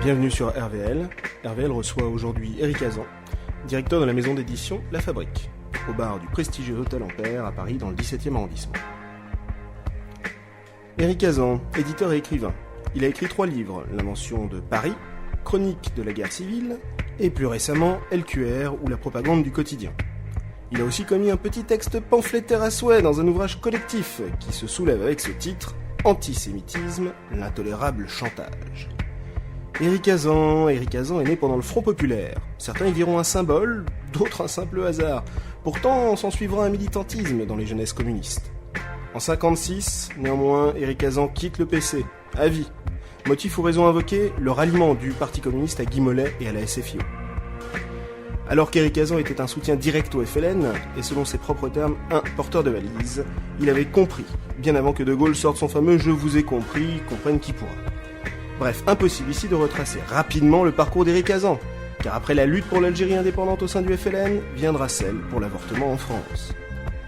Bienvenue sur RVL. RVL reçoit aujourd'hui Éric Hazan, directeur de la maison d'édition La Fabrique, au bar du prestigieux Hôtel Ampère à Paris dans le 17e arrondissement. Éric Hazan, éditeur et écrivain. Il a écrit 3 livres, L'Invention de Paris, Chronique de la guerre civile et plus récemment LQR ou la propagande du quotidien. Il a aussi commis un petit texte pamphlétaire à souhait dans un ouvrage collectif qui se soulève avec ce titre « Antisémitisme, l'intolérable chantage ». Éric Hazan est né pendant le Front Populaire. Certains y verront un symbole, d'autres un simple hasard. Pourtant, s'en suivra un militantisme dans les jeunesses communistes. En 1956, néanmoins, Éric Hazan quitte le PC, à vie. Motif ou raison invoquée, le ralliement du Parti communiste à Guy Mollet et à la SFIO. Alors qu'Éric Hazan était un soutien direct au FLN, et selon ses propres termes, un porteur de valise, il avait compris, bien avant que De Gaulle sorte son fameux « Je vous ai compris, comprenne qui pourra ». Bref, impossible ici de retracer rapidement le parcours d'Éric Hazan, car après la lutte pour l'Algérie indépendante au sein du FLN, viendra celle pour l'avortement en France.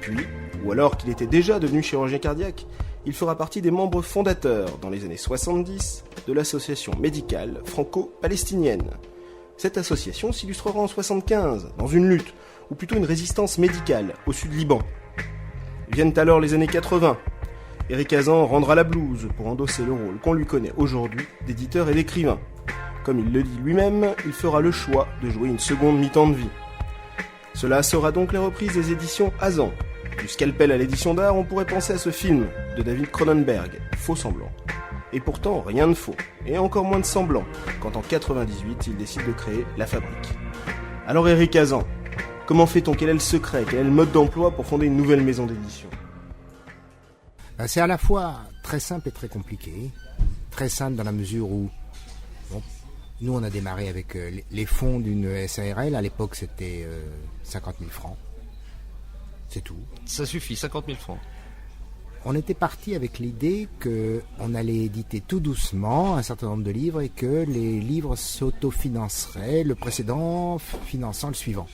Puis, ou alors qu'il était déjà devenu chirurgien cardiaque, il fera partie des membres fondateurs, dans les années 70, de l'association médicale franco-palestinienne. Cette association s'illustrera en 75, dans une lutte, ou plutôt une résistance médicale, au sud-Liban. Viennent alors les années 80. Éric Hazan rendra la blouse pour endosser le rôle qu'on lui connaît aujourd'hui d'éditeur et d'écrivain. Comme il le dit lui-même, il fera le choix de jouer une seconde mi-temps de vie. Cela sera donc la reprise des éditions Hazan. Du scalpel à l'édition d'art, on pourrait penser à ce film de David Cronenberg, Faux semblant. Et pourtant, rien de faux, et encore moins de semblant, quand en 98, il décide de créer La Fabrique. Alors Éric Hazan, comment fait-on? Quel est le secret? Quel est le mode d'emploi pour fonder une nouvelle maison d'édition? C'est à la fois très simple et très compliqué. Très simple dans la mesure où nous on a démarré avec les fonds d'une SARL. À l'époque c'était 50 000 francs. C'est tout. Ça suffit, 50 000 francs. On était parti avec l'idée qu'on allait éditer tout doucement un certain nombre de livres et que les livres s'autofinanceraient, le précédent finançant le suivant.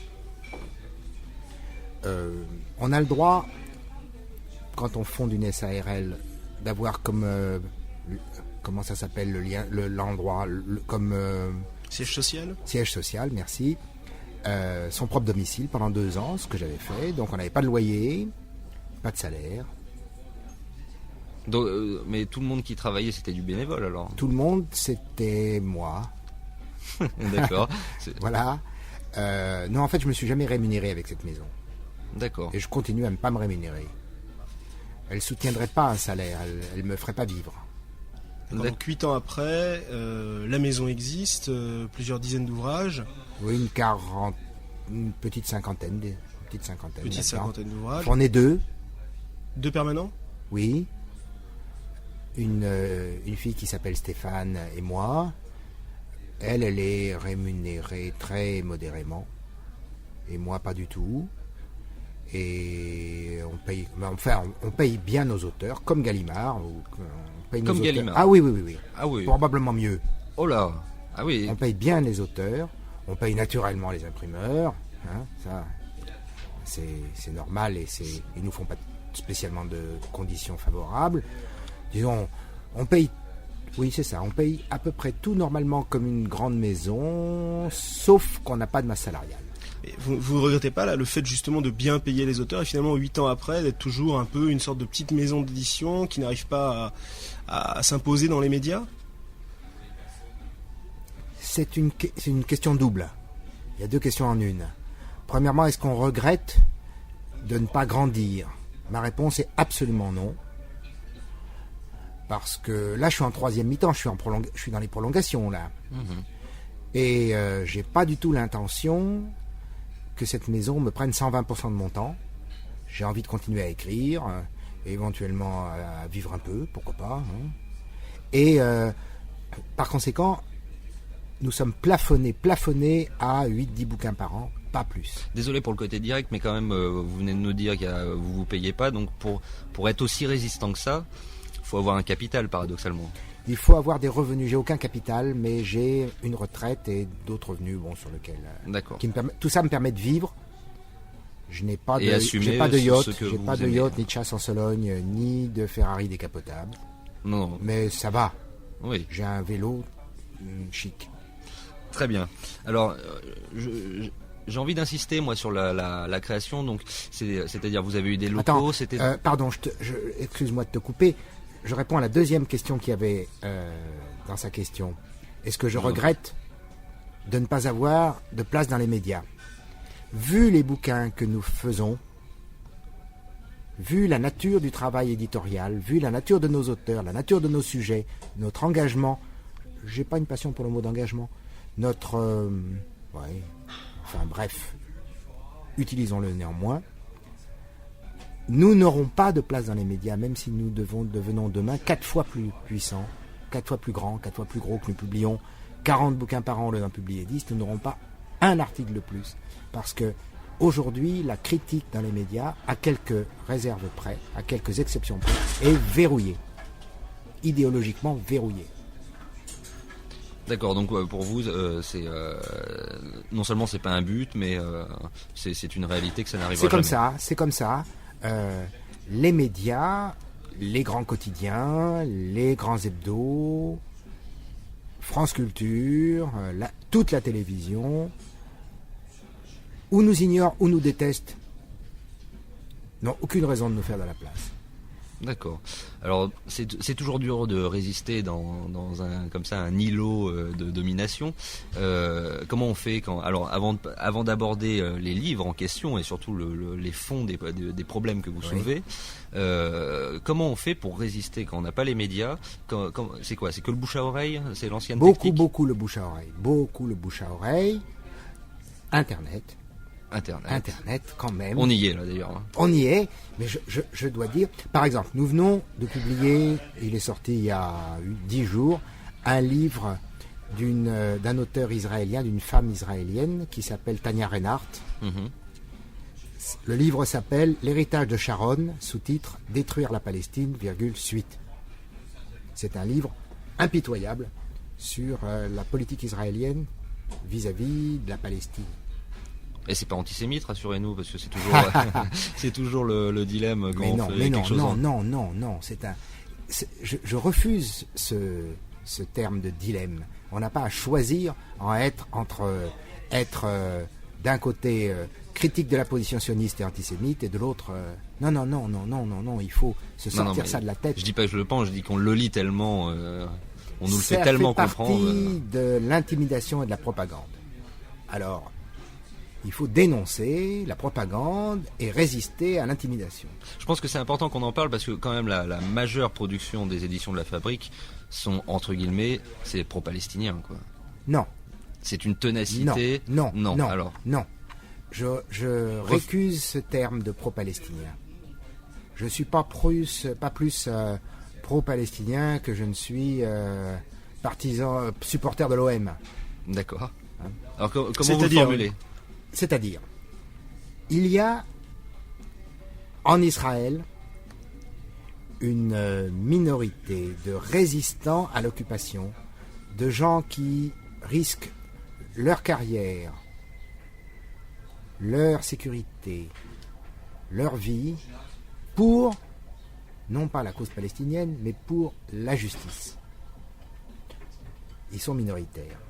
On a le droit, quand on fonde une SARL, d'avoir comme comment ça s'appelle l'endroit comme siège social. Siège social, merci. Son propre domicile pendant 2 ans, ce que j'avais fait. Donc on n'avait pas de loyer, pas de salaire. Donc, mais tout le monde qui travaillait, c'était du bénévole alors? Tout le monde, c'était moi. D'accord. Voilà. Non, en fait, je me suis jamais rémunéré avec cette maison. D'accord. Et je continue à ne pas me rémunérer. Elle soutiendrait pas un salaire, elle me ferait pas vivre. Donc 8 ans après, la maison existe, plusieurs dizaines d'ouvrages. Oui, une petite cinquantaine. Petite cinquantaine d'ouvrages. On est 2. 2 permanents? Oui. Une fille qui s'appelle Stéphane et moi. Elle est rémunérée très modérément. Et moi, pas du tout. Et on paye bien nos auteurs, comme Gallimard. Comme Gallimard. Ah oui. Ah oui. Probablement mieux. Oh là. Ah oui. On paye bien les auteurs. On paye naturellement les imprimeurs. Ça, c'est normal et ils nous font pas spécialement de conditions favorables. Disons, on paye. Oui, c'est ça. On paye à peu près tout normalement comme une grande maison, sauf qu'on n'a pas de masse salariale. Vous ne regrettez pas là, le fait justement de bien payer les auteurs et finalement 8 ans après d'être toujours un peu une sorte de petite maison d'édition qui n'arrive pas à s'imposer dans les médias? C'est une question double. Il y a 2 questions en une. Premièrement, est-ce qu'on regrette de ne pas grandir? Ma réponse est absolument non. Parce que là, je suis en 3e mi-temps, je suis dans les prolongations là. Et j'ai pas du tout l'intention que cette maison me prenne 120% de mon temps. J'ai envie de continuer à écrire, et éventuellement à vivre un peu, pourquoi pas. Et par conséquent, nous sommes plafonnés à 8-10 bouquins par an, pas plus. Désolé pour le côté direct, mais quand même, vous venez de nous dire que vous ne payez pas, donc pour être aussi résistant que ça, il faut avoir un capital, paradoxalement. Il faut avoir des revenus. J'ai aucun capital, mais j'ai une retraite et d'autres revenus, sur lesquels. D'accord. Tout ça me permet de vivre. Je n'ai pas de yacht, ni de chasse en Sologne, ni de Ferrari décapotable. Non. Mais ça va. Oui. J'ai un vélo chic. Très bien. Alors, j'ai envie d'insister moi sur la création. Donc, c'est-à-dire vous avez eu des locaux. Attends, c'était. pardon, excuse-moi de te couper. Je réponds à la deuxième question qu'il y avait dans sa question. Est-ce que je regrette de ne pas avoir de place dans les médias? Vu les bouquins que nous faisons, vu la nature du travail éditorial, vu la nature de nos auteurs, la nature de nos sujets, notre engagement, j'ai pas une passion pour le mot d'engagement, notre... enfin bref, utilisons-le néanmoins, nous n'aurons pas de place dans les médias, même si nous devenons demain 4 fois plus puissants, 4 fois plus grands, 4 fois plus gros, que nous publions 40 bouquins par an au lieu d'en publier 10, nous n'aurons pas un article de plus. Parce que aujourd'hui, la critique dans les médias, à quelques réserves près, à quelques exceptions près, est verrouillée. Idéologiquement verrouillée. D'accord, donc pour vous, c'est non seulement c'est pas un but, mais c'est une réalité que ça n'arrivera jamais. C'est comme ça. Les médias, les grands quotidiens, les grands hebdos, France Culture, toute la télévision, ou nous ignorent ou nous détestent, n'ont aucune raison de nous faire de la place. D'accord. Alors c'est toujours dur de résister dans un îlot de domination. Comment on fait alors avant d'aborder les livres en question et surtout les fonds des problèmes que vous soulevez, comment on fait pour résister quand on n'a pas les médias? C'est quoi? C'est que le bouche à oreille? C'est l'ancienne technique? Beaucoup le bouche à oreille. Beaucoup le bouche à oreille. Internet, quand même. On y est là d'ailleurs. On y est, mais je dois dire, par exemple, nous venons de publier, il est sorti il y a 10 jours, un livre d'un auteur israélien, d'une femme israélienne qui s'appelle Tania Reinhardt. Le livre s'appelle L'héritage de Sharon, sous-titre Détruire la Palestine, suite. C'est un livre impitoyable sur la politique israélienne vis-à-vis de la Palestine. Et c'est pas antisémite, rassurez-nous, parce que c'est toujours, c'est toujours le dilemme quand on fait quelque chose. Non. Je refuse ce terme de dilemme. On n'a pas à choisir entre être d'un côté critique de la position sioniste et antisémite et de l'autre. Non, il faut se sortir ça de la tête. Je dis pas que je le pense, je dis qu'on le lit tellement, on nous le fait tellement comprendre. Ça fait partie de l'intimidation et de la propagande. Alors, il faut dénoncer la propagande et résister à l'intimidation. Je pense que c'est important qu'on en parle parce que quand même la majeure production des éditions de la Fabrique sont, entre guillemets, c'est pro-palestiniens, quoi. Non. C'est une ténacité. Non. Alors. Non. Je récuse ce terme de pro-palestinien. Je ne suis pas plus pro-palestinien que je ne suis supporter de l'OM. D'accord. Alors comment vous le formulez? C'est-à-dire, il y a en Israël une minorité de résistants à l'occupation, de gens qui risquent leur carrière, leur sécurité, leur vie, pour, non pas la cause palestinienne, mais pour la justice. Ils sont minoritaires.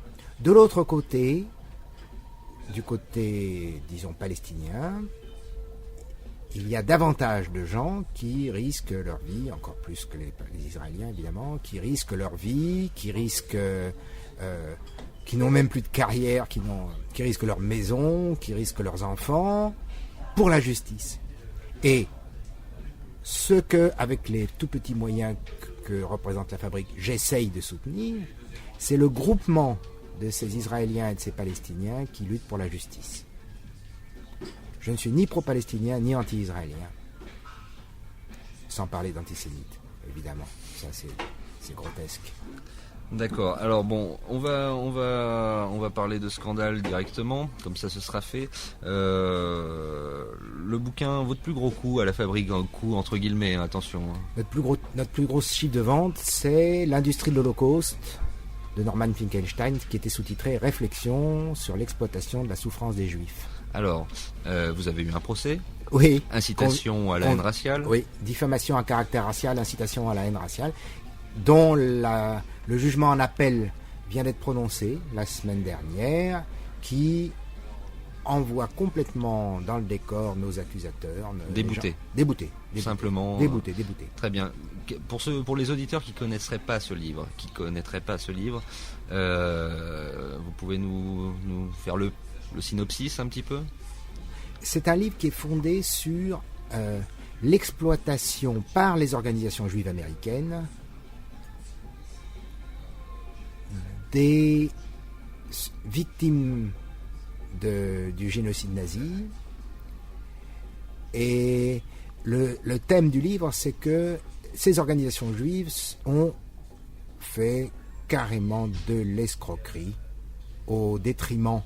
De l'autre côté, du côté, disons, palestinien, il y a davantage de gens qui risquent leur vie, encore plus que les Israéliens évidemment, qui risquent leur vie, qui n'ont même plus de carrière, qui risquent leur maison, qui risquent leurs enfants, pour la justice. Et ce que, avec les tout petits moyens que représente la Fabrique, j'essaye de soutenir, c'est le groupement de ces Israéliens et de ces Palestiniens qui luttent pour la justice. Je ne suis ni pro-palestinien ni anti-israélien. Sans parler d'antisémite, évidemment. Ça, c'est grotesque. D'accord. Alors bon, on va parler de scandale directement, comme ça ce sera fait. Le bouquin, votre plus gros coup à la Fabrique, un coup entre guillemets, attention. Notre plus gros chiffre de vente, c'est L'industrie de l'Holocauste de Norman Finkelstein, qui était sous-titré Réflexion sur l'exploitation de la souffrance des Juifs. Alors, vous avez eu un procès? Oui. Incitation à la haine raciale? Oui, diffamation à caractère racial, incitation à la haine raciale, dont le jugement en appel vient d'être prononcée la semaine dernière, qui envoie complètement dans le décor nos accusateurs. Déboutés. Déboutés. Simplement. Déboutés. Très bien. Pour les auditeurs qui connaîtraient pas ce livre, vous pouvez nous faire le synopsis un petit peu? C'est un livre qui est fondé sur l'exploitation par les organisations juives américaines des victimes du génocide nazi. Et le thème du livre, c'est que ces organisations juives ont fait carrément de l'escroquerie au détriment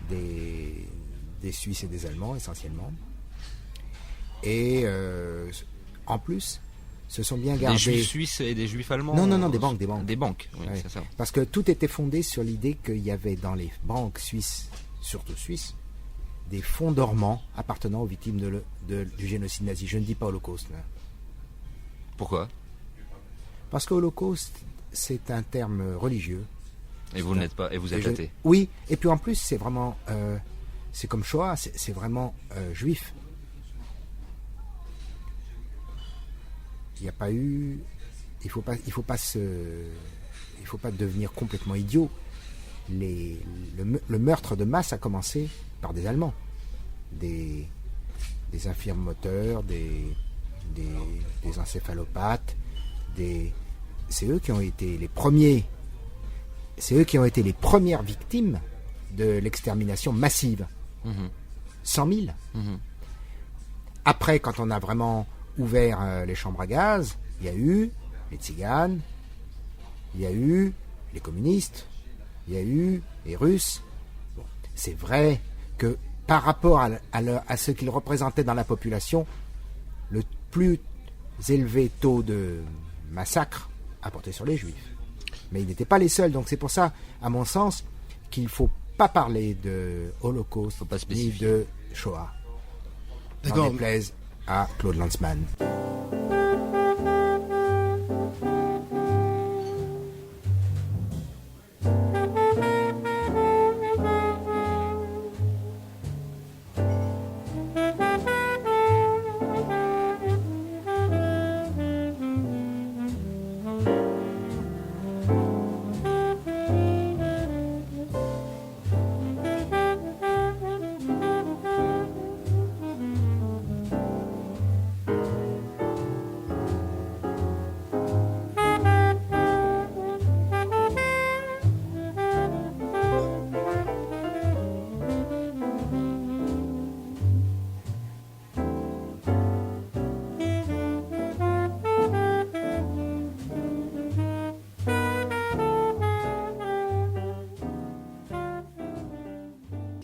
des Suisses et des Allemands essentiellement. Et en plus, se sont bien gardés... Des Juifs suisses et des Juifs allemands? Non, des banques. Des banques, oui, Ouais. c'est ça. Parce que tout était fondé sur l'idée qu'il y avait dans les banques suisses, surtout suisses, des fonds dormants appartenant aux victimes du génocide nazi. Je ne dis pas Holocauste. Là. Pourquoi? Parce que Holocauste, c'est un terme religieux. Et vous n'êtes pas, et vous êtes athée? Oui, et puis en plus, c'est vraiment... c'est comme Shoah, c'est vraiment juif. Il n'y a pas eu... Il faut pas devenir complètement idiot. Le meurtre de masse a commencé par des Allemands. Des infirmes moteurs, des encéphalopathes, c'est eux qui ont été les premiers. C'est eux qui ont été les premières victimes de l'extermination massive. 100 000. Après, quand on a vraiment ouvert les chambres à gaz, il y a eu les tziganes, il y a eu les communistes, il y a eu les Russes. Bon, c'est vrai que par rapport à ce qu'ils représentaient dans la population, le plus élevé taux de massacre a porté sur les Juifs. Mais ils n'étaient pas les seuls, donc c'est pour ça, à mon sens, qu'il ne faut pas parler de Holocauste ni de Shoah. D'accord. N'en déplaise à Claude Lanzmann.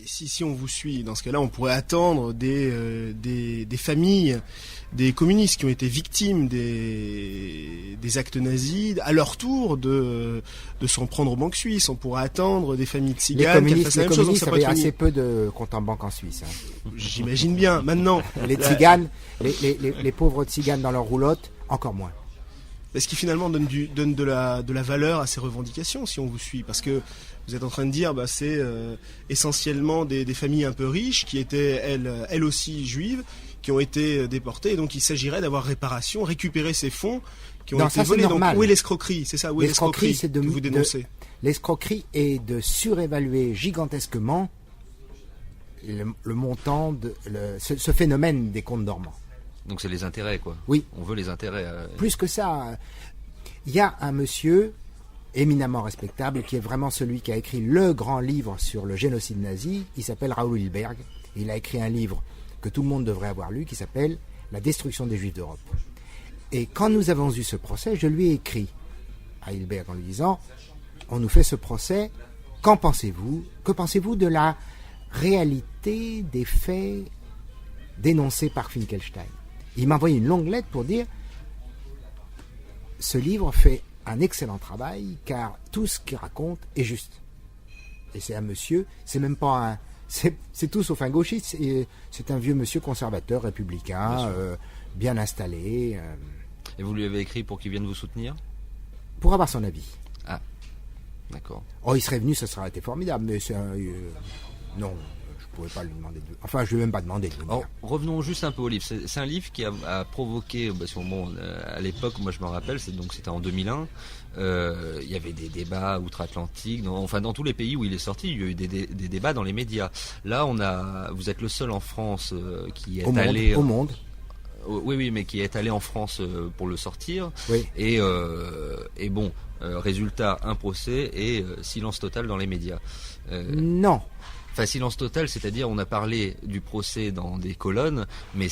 Si on vous suit, dans ce cas-là, on pourrait attendre des familles, des communistes qui ont été victimes des actes nazis, à leur tour de s'en prendre aux banques suisses. On pourrait attendre des familles de tziganes qui fassent la même chose. Les communistes avaient assez peu de comptes en banque en Suisse. J'imagine bien. Maintenant, les tziganes, les pauvres tziganes dans leur roulotte, encore moins. Ce qui finalement donne de la valeur à ces revendications, si on vous suit, parce que vous êtes en train de dire, c'est essentiellement des familles un peu riches qui étaient elles aussi juives, qui ont été déportées, et donc il s'agirait d'avoir réparation, récupérer ces fonds qui ont été volés. Donc où est l'escroquerie? C'est ça, où est l'escroquerie que vous dénoncez? L'escroquerie est de surévaluer gigantesquement le montant de ce phénomène des comptes dormants. Donc c'est les intérêts, quoi. Oui. On veut les intérêts. Plus que ça, il y a un monsieur éminemment respectable qui est vraiment celui qui a écrit le grand livre sur le génocide nazi. Il s'appelle Raoul Hilberg. Il a écrit un livre que tout le monde devrait avoir lu qui s'appelle La destruction des Juifs d'Europe. Et quand nous avons eu ce procès, je lui ai écrit à Hilberg en lui disant: on nous fait ce procès, qu'en pensez-vous? Que pensez-vous de la réalité des faits dénoncés par Finkelstein? Il m'a envoyé une longue lettre pour dire: ce livre fait un excellent travail car tout ce qu'il raconte est juste. Et c'est un monsieur, c'est même pas un... C'est tout sauf un gauchiste, c'est un vieux monsieur conservateur, républicain, bien installé. Et vous lui avez écrit pour qu'il vienne vous soutenir? Pour avoir son avis. Ah. D'accord. Oh, il serait venu, ça serait été formidable, mais non, je pouvais pas lui demander enfin, je lui ai même pas demandé de venir. Alors, revenons juste un peu au livre. C'est un livre qui a provoqué, à l'époque, moi je me rappelle, c'était en 2001. Il y avait des débats outre-Atlantique, dans tous les pays où il est sorti, il y a eu des débats dans les médias. Là, vous êtes le seul en France qui est allé au monde. Oui, mais qui est allé en France pour le sortir. Oui. Et bon, résultat, un procès et silence total dans les médias. Non. Enfin, silence total, c'est-à-dire on a parlé du procès dans des colonnes, mais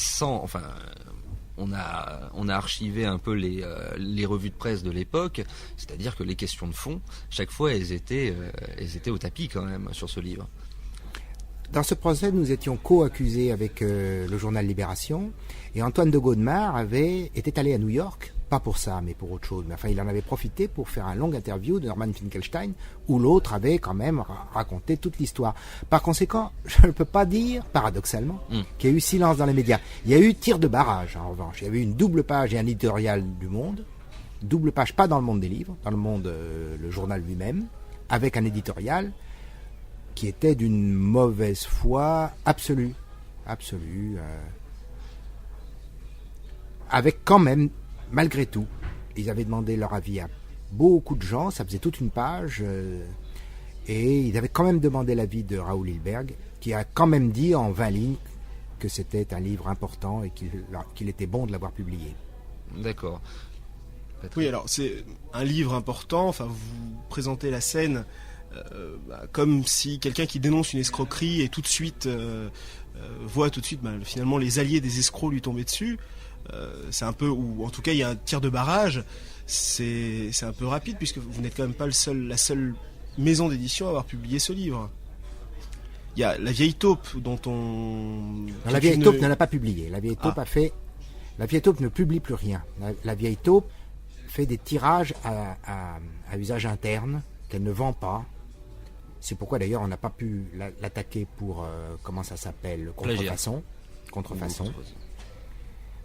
on a archivé un peu les revues de presse de l'époque, c'est-à-dire que les questions de fond, chaque fois, elles étaient au tapis quand même sur ce livre. Dans ce procès, nous étions co-accusés avec le journal Libération, et Antoine de Godemar était allé à New York, pas pour ça, mais pour autre chose. Mais enfin, il en avait profité pour faire un long interview de Norman Finkelstein, où l'autre avait quand même raconté toute l'histoire. Par conséquent, je ne peux pas dire, paradoxalement, qu'il y a eu silence dans les médias. Il y a eu tir de barrage, en revanche. Il y avait eu une double page et un éditorial du Monde, double page pas dans le Monde des livres, dans le Monde, le journal lui-même, avec un éditorial qui était d'une mauvaise foi absolue. Avec quand même, malgré tout, ils avaient demandé leur avis à beaucoup de gens, ça faisait toute une page, et ils avaient quand même demandé l'avis de Raoul Hilberg, qui a quand même dit en 20 lignes que c'était un livre important et qu'il était bon de l'avoir publié. D'accord. Oui, alors c'est un livre important, enfin vous présentez la scène comme si quelqu'un qui dénonce une escroquerie et tout de suite voit tout de suite finalement les alliés des escrocs lui tomber dessus. C'est un peu, ou en tout cas il y a un tir de barrage, c'est un peu rapide puisque vous n'êtes quand même pas la seule maison d'édition à avoir publié ce livre. Il y a La Vieille Taupe dont Non, La Vieille Taupe ne l'a pas publié. La Vieille Taupe La Vieille Taupe ne publie plus rien. La Vieille Taupe fait des tirages à usage interne qu'elle ne vend pas. C'est pourquoi d'ailleurs on n'a pas pu l'attaquer pour comment ça s'appelle, contrefaçon.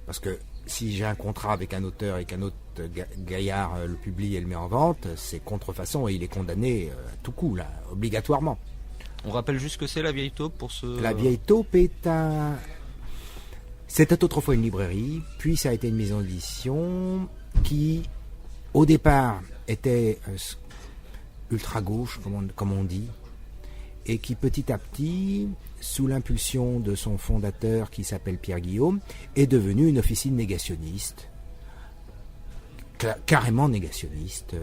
Parce que si j'ai un contrat avec un auteur et qu'un autre gaillard le publie et le met en vente, c'est contrefaçon et il est condamné à tout coup là, obligatoirement. On rappelle juste que c'est La Vieille Taupe pour ce... La Vieille Taupe c'était autrefois une librairie, puis ça a été une maison d'édition qui, au départ, était ultra-gauche, comme on dit, et qui petit à petit, sous l'impulsion de son fondateur qui s'appelle Pierre Guillaume, est devenue une officine négationniste, carrément négationniste.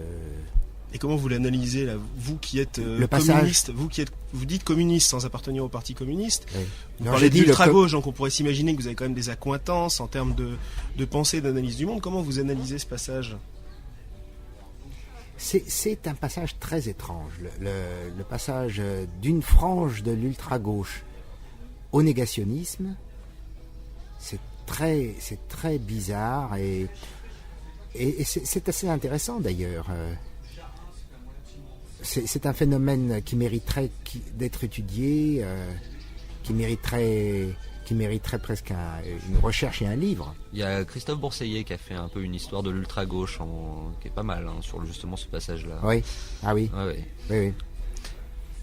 Et comment vous l'analysez là, vous qui êtes communiste, vous dites communiste sans appartenir au parti communiste. Oui. Vous parlez d'ultra-gauche, donc on pourrait s'imaginer que vous avez quand même des accointances en termes de pensée, d'analyse du monde. Comment vous analysez ce passage ? C'est un passage très étrange, le passage d'une frange de l'ultra-gauche au négationnisme. C'est très bizarre et c'est assez intéressant d'ailleurs. C'est un phénomène qui mériterait d'être étudié, qui mériterait presque une recherche et un livre. Il y a Christophe Bourseillet qui a fait un peu une histoire de l'ultra-gauche qui est pas mal sur justement ce passage-là. Oui, ah oui. Ouais. Oui.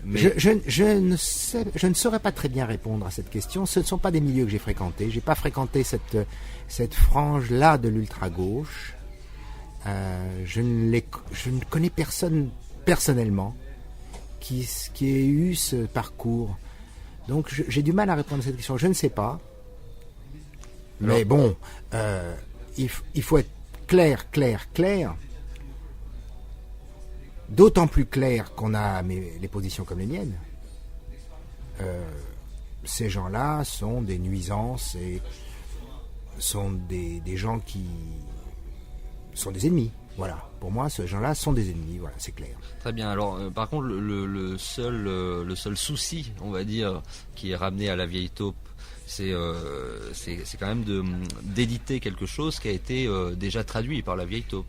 Mais... Je ne saurais pas très bien répondre à cette question. Ce ne sont pas des milieux que j'ai fréquentés. J'ai pas fréquenté cette frange-là de l'ultra-gauche. Je ne connais personne personnellement qui ait eu ce parcours. Donc j'ai du mal à répondre à cette question. Je ne sais pas. Mais bon, il faut être clair. D'autant plus clair qu'on a les positions comme les miennes. Ces gens-là sont des nuisances et sont des gens qui sont des ennemis. Voilà, pour moi, ces gens-là sont des ennemis, voilà, c'est clair. Très bien, alors par contre, le seul souci, on va dire, qui est ramené à La Vieille Taupe, c'est quand même d'éditer quelque chose qui a été déjà traduit par La Vieille Taupe.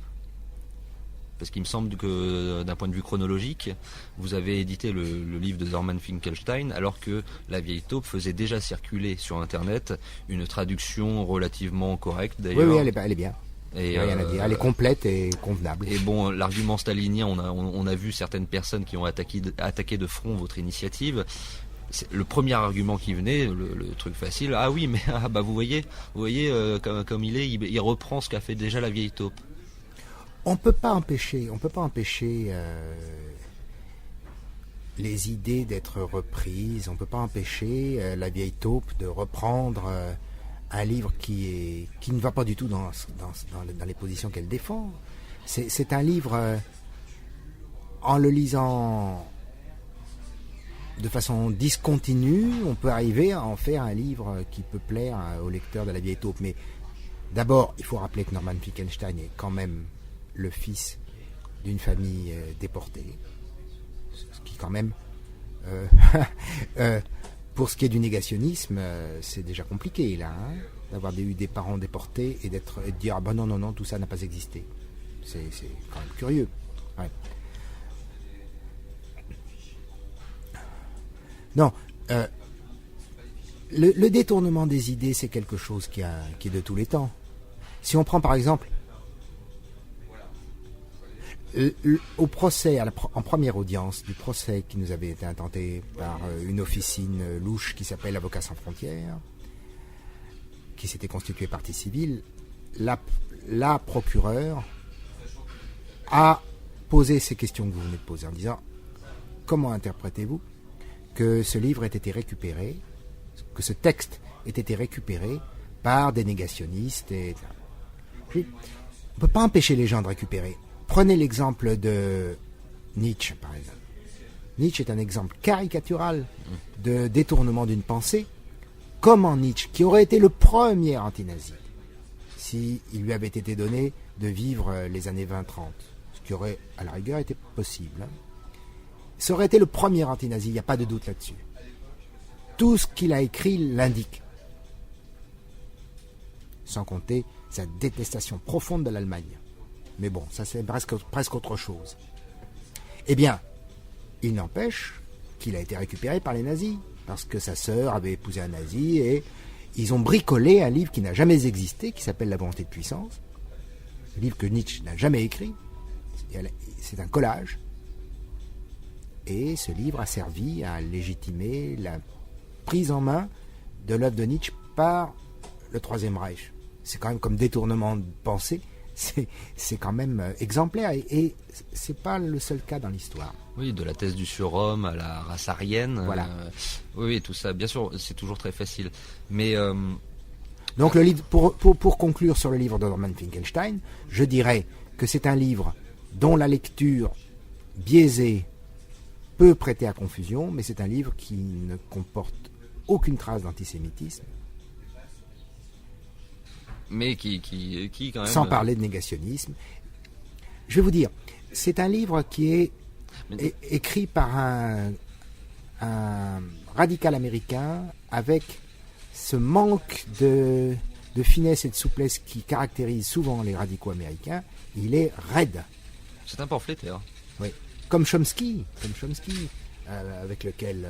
Parce qu'il me semble que, d'un point de vue chronologique, vous avez édité le livre de Norman Finkelstein, alors que La Vieille Taupe faisait déjà circuler sur Internet une traduction relativement correcte, d'ailleurs. Oui, elle est bien. Et, rien à dire. Elle est complète et convenable. Et bon, l'argument stalinien, on a vu certaines personnes qui ont attaqué de front votre initiative. Le premier argument qui venait, le truc facile, ah oui, mais vous voyez comme il reprend ce qu'a fait déjà la vieille taupe. On peut pas empêcher les idées d'être reprises. On peut pas empêcher la vieille taupe de reprendre un livre qui ne va pas du tout dans les positions qu'elle défend. C'est un livre, en le lisant de façon discontinue, on peut arriver à en faire un livre qui peut plaire au lecteur de la vieille taupe. Mais d'abord, il faut rappeler que Norman Finkelstein est quand même le fils d'une famille déportée, ce qui quand même pour ce qui est du négationnisme, c'est déjà compliqué là, d'avoir eu des parents déportés et de dire non, tout ça n'a pas existé. C'est quand même curieux. Ouais. Non, le détournement des idées, c'est quelque chose qui est de tous les temps. Si on prend par exemple au procès, en première audience du procès qui nous avait été intenté par une officine louche qui s'appelle Avocats sans frontières, qui s'était constituée partie civile, la procureure a posé ces questions que vous venez de poser en disant: comment interprétez-vous que ce livre ait été récupéré, que ce texte ait été récupéré par des négationnistes on ne peut pas empêcher les gens de récupérer. Prenez l'exemple de Nietzsche, par exemple. Nietzsche est un exemple caricatural de détournement d'une pensée. Comment Nietzsche, qui aurait été le premier anti-nazi, s'il lui avait été donné de vivre les années 20-30, ce qui aurait, à la rigueur, été possible, ça aurait été le premier anti-nazi, il n'y a pas de doute là-dessus. Tout ce qu'il a écrit l'indique. Sans compter sa détestation profonde de l'Allemagne. Mais bon, ça c'est presque autre chose. Eh bien, il n'empêche qu'il a été récupéré par les nazis, parce que sa sœur avait épousé un nazi, et ils ont bricolé un livre qui n'a jamais existé, qui s'appelle La volonté de puissance, un livre que Nietzsche n'a jamais écrit. C'est un collage. Et ce livre a servi à légitimer la prise en main de l'œuvre de Nietzsche par le Troisième Reich. C'est quand même comme détournement de pensée, c'est quand même exemplaire, et c'est pas le seul cas dans l'histoire. Oui, de la thèse du surhomme à la race aryenne. Voilà. Oui, tout ça, bien sûr, c'est toujours très facile. Mais donc le livre, pour conclure sur le livre de Norman Finkelstein, je dirais que c'est un livre dont la lecture biaisée peut prêter à confusion, mais c'est un livre qui ne comporte aucune trace d'antisémitisme. Mais qui quand même... Sans parler de négationnisme. Je vais vous dire, c'est un livre qui est écrit par un radical américain avec ce manque de finesse et de souplesse qui caractérise souvent les radicaux américains. Il est raide. C'est un pamphlétaire. Oui. Comme Chomsky, avec lequel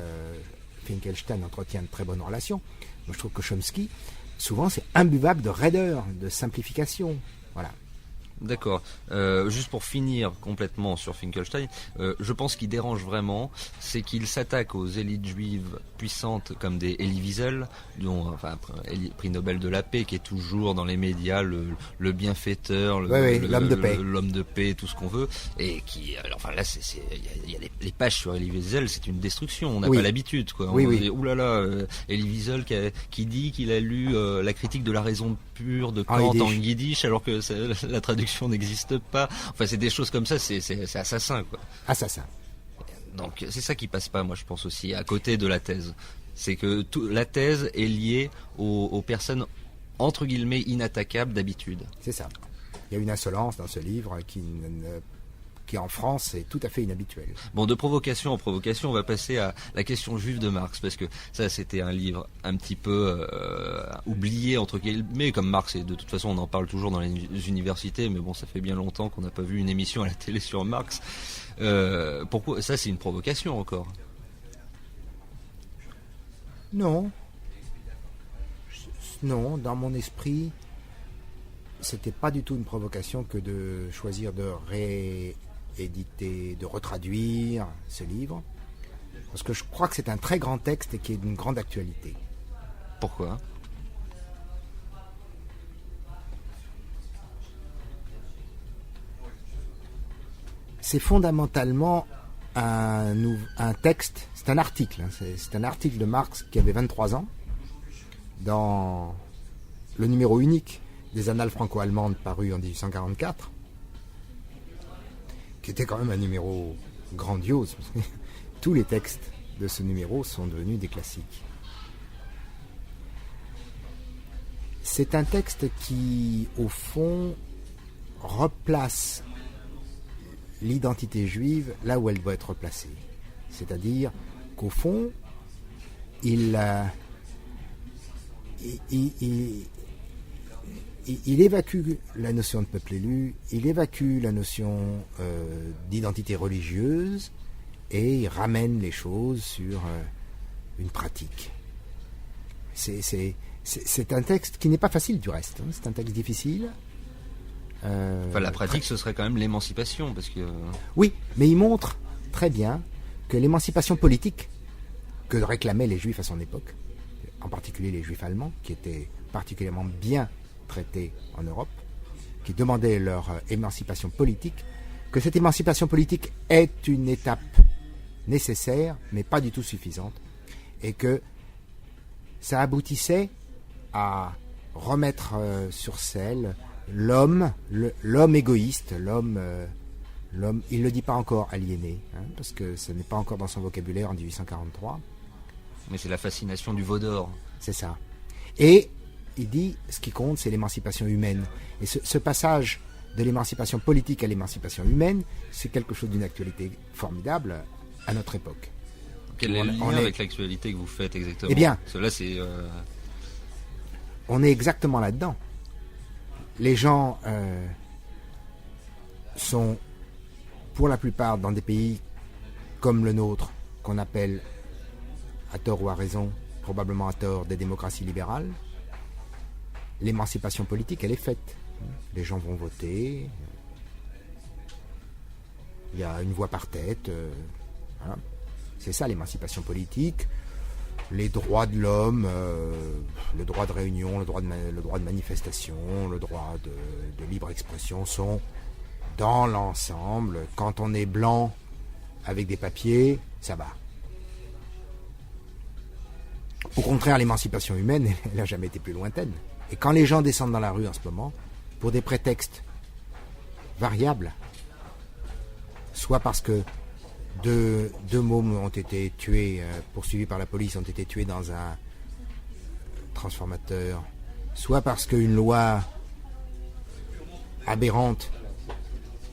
Finkelstein entretient de très bonnes relations. Moi, je trouve que Chomsky, souvent, c'est imbuvable de raideur, de simplification. Voilà. D'accord. Juste pour finir complètement sur Finkelstein, je pense qu'il dérange vraiment, c'est qu'il s'attaque aux élites juives puissantes comme des Elie Wiesel, dont prix Nobel de la paix, qui est toujours dans les médias le bienfaiteur, l'homme de paix, l'homme de paix, tout ce qu'on veut, et qui, là, il y a les pages sur Elie Wiesel, c'est une destruction. On n'a pas l'habitude, quoi. On dit, oulala, Elie Wiesel qui dit qu'il a lu la critique de la raison pure de Kant en yiddish, alors que la traduction n'existe pas. Enfin, c'est des choses comme ça, c'est assassin, quoi. Assassin. Donc, c'est ça qui passe pas, moi, je pense aussi, à côté de la thèse. C'est que la thèse est liée aux personnes, entre guillemets, inattaquables d'habitude. C'est ça. Il y a une insolence dans ce livre qui en France est tout à fait inhabituelle. Bon, de provocation en provocation, on va passer à la question juive de Marx, parce que ça, c'était un livre un petit peu oublié, entre guillemets, comme Marx, et de toute façon, on en parle toujours dans les universités, mais bon, ça fait bien longtemps qu'on n'a pas vu une émission à la télé sur Marx. Pourquoi ça, c'est une provocation encore? Non, dans mon esprit, c'était pas du tout une provocation que de choisir de rééditer, de retraduire ce livre, parce que je crois que c'est un très grand texte et qui est d'une grande actualité. Pourquoi ? C'est fondamentalement un texte, c'est un article, c'est un article de Marx qui avait 23 ans, dans le numéro unique des Annales franco-allemandes paru en 1844, qui était quand même un numéro grandiose, parce que tous les textes de ce numéro sont devenus des classiques. C'est un texte qui, au fond, replace l'identité juive là où elle doit être placée. C'est-à-dire qu'au fond, il évacue la notion de peuple élu, il évacue la notion d'identité religieuse et il ramène les choses sur une pratique. C'est un texte qui n'est pas facile du reste, hein. C'est un texte difficile. Enfin, la pratique, ce serait quand même l'émancipation, parce que... Oui, mais il montre très bien que l'émancipation politique que réclamaient les Juifs à son époque, en particulier les Juifs allemands, qui étaient particulièrement bien traités en Europe, qui demandaient leur émancipation politique, que cette émancipation politique est une étape nécessaire, mais pas du tout suffisante, et que ça aboutissait à remettre sur selle l'homme égoïste, l'homme, il ne le dit pas encore aliéné, hein, parce que ce n'est pas encore dans son vocabulaire en 1843. Mais c'est la fascination du veau d'or. C'est ça. Et il dit, ce qui compte, c'est l'émancipation humaine. Et ce passage de l'émancipation politique à l'émancipation humaine, c'est quelque chose d'une actualité formidable à notre époque. Quel est le lien avec l'actualité que vous faites exactement ? Eh bien, cela c'est... on est exactement là-dedans. Les gens sont, pour la plupart, dans des pays comme le nôtre, qu'on appelle, à tort ou à raison, probablement à tort, des démocraties libérales. L'émancipation politique, elle est faite. Les gens vont voter. Il y a une voix par tête. Voilà. C'est ça l'émancipation politique. Les droits de l'homme, le droit de réunion, le droit de manifestation, le droit de libre expression sont dans l'ensemble. Quand on est blanc avec des papiers, ça va. Au contraire, l'émancipation humaine, elle n'a jamais été plus lointaine. Et quand les gens descendent dans la rue en ce moment, pour des prétextes variables, soit parce que deux mômes ont été tués, poursuivis par la police, ont été tués dans un transformateur, soit parce qu'une loi aberrante,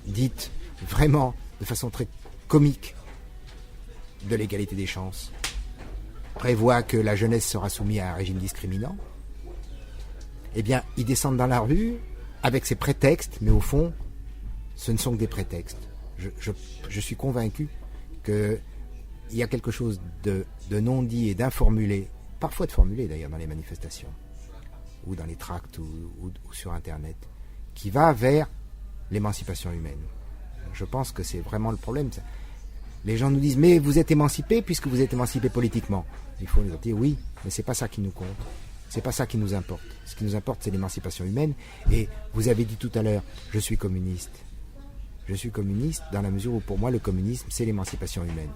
dite vraiment de façon très comique de l'égalité des chances, prévoit que la jeunesse sera soumise à un régime discriminant, eh bien, ils descendent dans la rue avec ces prétextes, mais au fond, ce ne sont que des prétextes. Je suis convaincu qu'il y a quelque chose de non dit et d'informulé, parfois de formulé d'ailleurs dans les manifestations, ou dans les tracts, ou sur Internet, qui va vers l'émancipation humaine. Je pense que c'est vraiment le problème. Les gens nous disent, mais vous êtes émancipés puisque vous êtes émancipés politiquement. Il faut leur dire, oui, mais c'est pas ça qui nous compte. C'est pas ça qui nous importe. Ce qui nous importe, c'est l'émancipation humaine. Et vous avez dit tout à l'heure, je suis communiste. Je suis communiste dans la mesure où pour moi le communisme c'est l'émancipation humaine.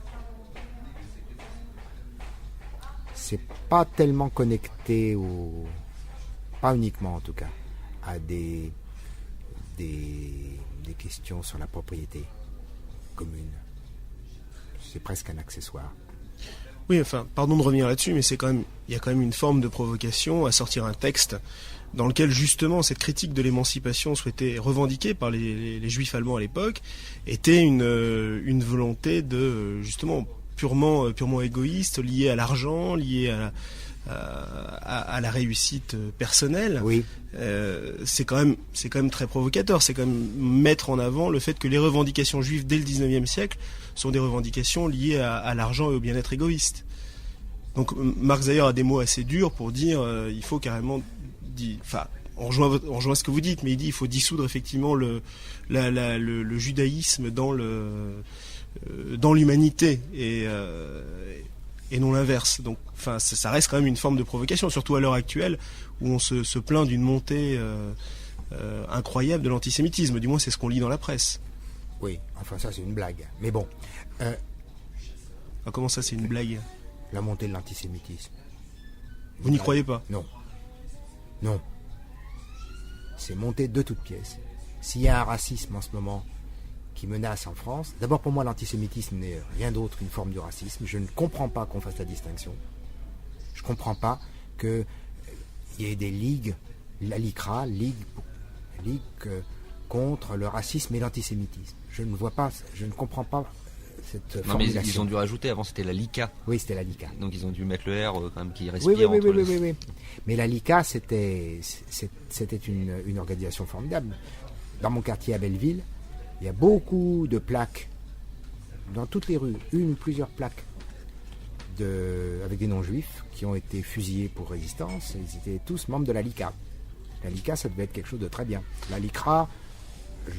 C'est pas tellement connecté pas uniquement en tout cas, à des questions sur la propriété commune. C'est presque un accessoire. Oui, enfin, pardon de revenir là-dessus, mais il y a quand même une forme de provocation à sortir un texte dans lequel justement cette critique de l'émancipation souhaitée revendiquée par les juifs allemands à l'époque était une volonté de justement purement égoïste, liée à l'argent, liée à la réussite personnelle. Oui. C'est quand même très provocateur. C'est quand même mettre en avant le fait que les revendications juives dès le 19e siècle sont des revendications liées à l'argent et au bien-être égoïste. Donc Marx d'ailleurs a des mots assez durs pour dire il faut carrément on rejoint ce que vous dites, mais il dit il faut dissoudre effectivement le judaïsme dans l'humanité et non l'inverse. Donc, enfin, ça reste quand même une forme de provocation, surtout à l'heure actuelle où on se plaint d'une montée incroyable de l'antisémitisme. Du moins, c'est ce qu'on lit dans la presse. Oui, enfin ça c'est une blague. Mais bon, Comment ça, c'est une blague? la montée de l'antisémitisme. Vous n'y croyez pas? Non. Non. C'est monté de toutes pièces. S'il y a un racisme en ce moment qui menace en France, d'abord pour moi l'antisémitisme n'est rien d'autre qu'une forme de racisme. Je ne comprends pas qu'on fasse la distinction. Je ne comprends pas qu'il y ait des ligues, la LICRA, Ligue contre le racisme et l'antisémitisme. Je ne vois pas, je ne comprends pas cette formulation. Mais ils ont dû rajouter, avant c'était la LICA. Oui, c'était la LICA. Donc ils ont dû mettre le R quand même qui respire. Oui. Mais la LICA, c'était une organisation formidable. Dans mon quartier à Belleville, il y a beaucoup de plaques, dans toutes les rues, une ou plusieurs plaques avec des non-juifs qui ont été fusillés pour résistance. Ils étaient tous membres de la LICA. La LICA, ça devait être quelque chose de très bien. La LICRA,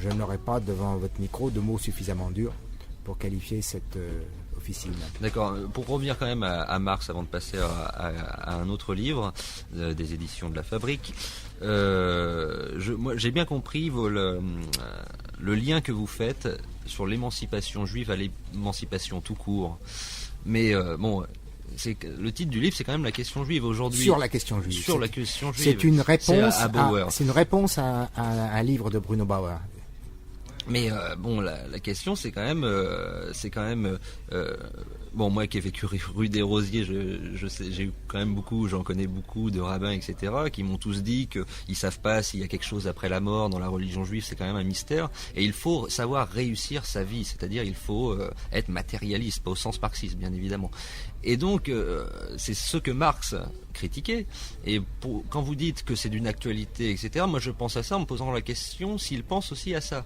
je n'aurais pas devant votre micro de mots suffisamment durs pour qualifier cette officine. D'accord. Pour revenir quand même à Marx avant de passer à un autre livre des éditions de la Fabrique, moi j'ai bien compris le lien que vous faites sur l'émancipation juive à l'émancipation tout court. Mais le titre du livre, c'est quand même la question juive aujourd'hui. Sur la question juive. Sur la question juive. C'est une réponse à Bauer. C'est une réponse à un livre de Bruno Bauer. Mais la question c'est quand même moi qui ai vécu rue des Rosiers, je sais, j'en connais beaucoup de rabbins, etc., qui m'ont tous dit qu'ils savent pas s'il y a quelque chose après la mort dans la religion juive. C'est quand même un mystère, et il faut savoir réussir sa vie, c'est-à-dire il faut être matérialiste, pas au sens marxiste bien évidemment. Et donc c'est ce que Marx critiquait. Et quand vous dites que c'est d'une actualité, etc., moi je pense à ça en me posant la question s'il pense aussi à ça.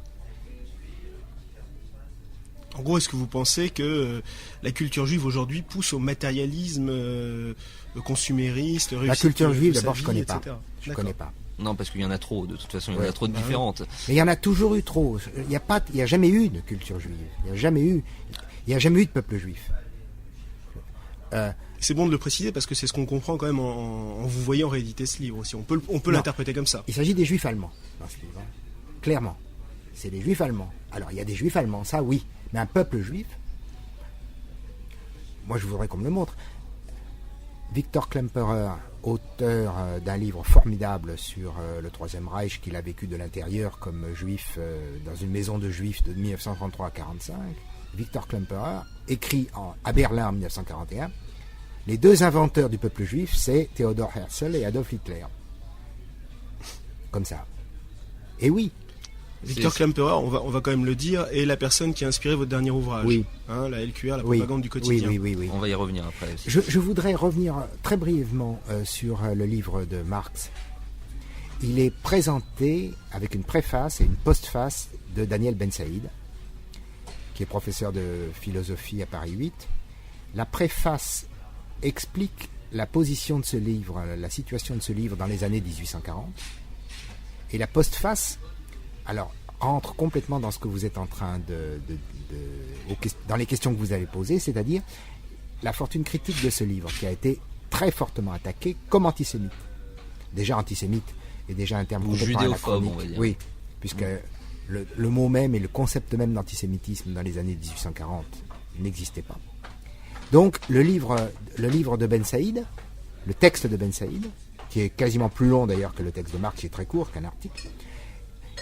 En gros, est-ce que vous pensez que la culture juive aujourd'hui pousse au matérialisme consumériste, la culture juive, d'abord, je connais pas. Connais pas. Non, parce qu'il y en a trop. De toute façon, il y en a trop de différentes. Mais il y en a toujours eu trop. Il n'y a jamais eu de culture juive. Il n'y a jamais eu de peuple juif. C'est bon de le préciser parce que c'est ce qu'on comprend quand même en vous voyant rééditer ce livre aussi. On peut l'interpréter comme ça. Il s'agit des juifs allemands dans ce livre. Clairement. C'est des juifs allemands. Alors, il y a des juifs allemands, ça oui. Mais un peuple juif, moi je voudrais qu'on me le montre. Victor Klemperer, auteur d'un livre formidable sur le Troisième Reich, qu'il a vécu de l'intérieur comme juif dans une maison de juifs de 1933 à 1945, Victor Klemperer écrit à Berlin en 1941, les deux inventeurs du peuple juif, c'est Theodor Herzl et Adolf Hitler. Comme ça. Et oui. Victor Klemperer, on va quand même le dire, est la personne qui a inspiré votre dernier ouvrage. Oui. La LQR, la propagande du quotidien. Oui. On va y revenir après aussi. Je voudrais revenir très brièvement sur le livre de Marx. Il est présenté avec une préface et une postface de Daniel Ben Saïd, qui est professeur de philosophie à Paris 8. La préface explique la position de ce livre, la situation de ce livre dans les années 1840. Et la postface, alors, rentre complètement dans ce que vous êtes en train dans les questions que vous avez posées, c'est-à-dire la fortune critique de ce livre, qui a été très fortement attaqué comme antisémite. Déjà antisémite est déjà un terme complètement judéophobe, anachronique. On va dire. Oui, puisque le mot même et le concept même d'antisémitisme dans les années 1840 n'existait pas. Donc, le livre de Ben Saïd, le texte de Ben Saïd, qui est quasiment plus long d'ailleurs que le texte de Marx, qui est très court qu'un article,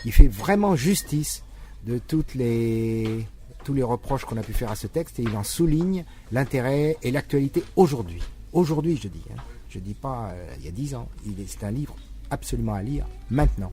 il fait vraiment justice de tous les reproches qu'on a pu faire à ce texte, et il en souligne l'intérêt et l'actualité aujourd'hui. Aujourd'hui, je dis. Je ne dis pas il y a 10 ans. C'est un livre absolument à lire maintenant.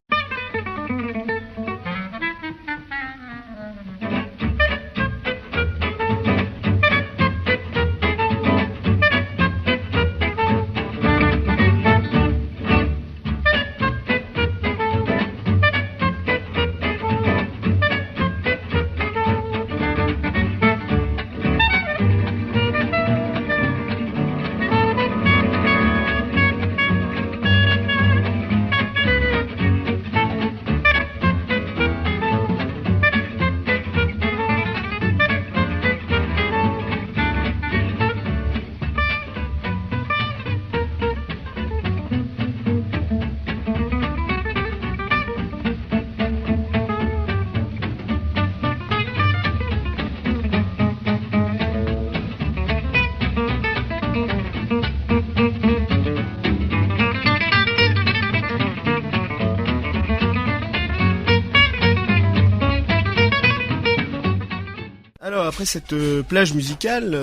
après cette plage musicale,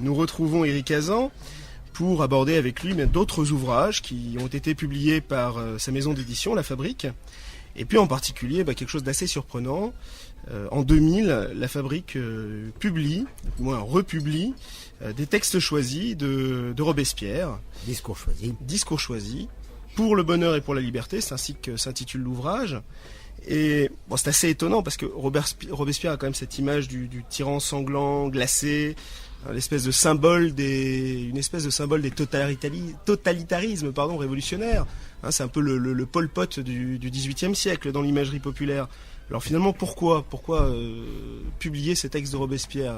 nous retrouvons Éric Hazan pour aborder avec lui d'autres ouvrages qui ont été publiés par sa maison d'édition, La Fabrique. Et puis en particulier, quelque chose d'assez surprenant. En 2000, La Fabrique publie, ou moins republie, des textes choisis de Robespierre. Discours choisis. Pour le bonheur et pour la liberté, c'est ainsi que s'intitule l'ouvrage. Et c'est assez étonnant parce que Robespierre a quand même cette image du tyran sanglant, glacé, une espèce de symbole des totalitarismes révolutionnaires. C'est un peu le Pol Pot du XVIIIe siècle dans l'imagerie populaire. Alors finalement, pourquoi publier ces textes de Robespierre?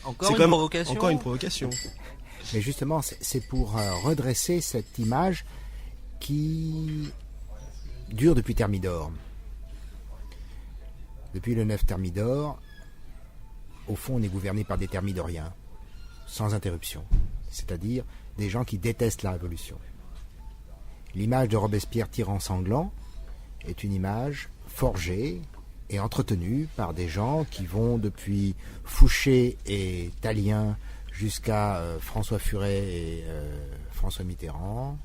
Encore une provocation. Mais justement, c'est pour redresser cette image qui dure depuis Thermidor. Depuis le 9 Thermidor, au fond, on est gouverné par des thermidoriens, sans interruption, c'est-à-dire des gens qui détestent la révolution. L'image de Robespierre tyran sanglant est une image forgée et entretenue par des gens qui vont depuis Fouché et Tallien jusqu'à François Furet et François Mitterrand,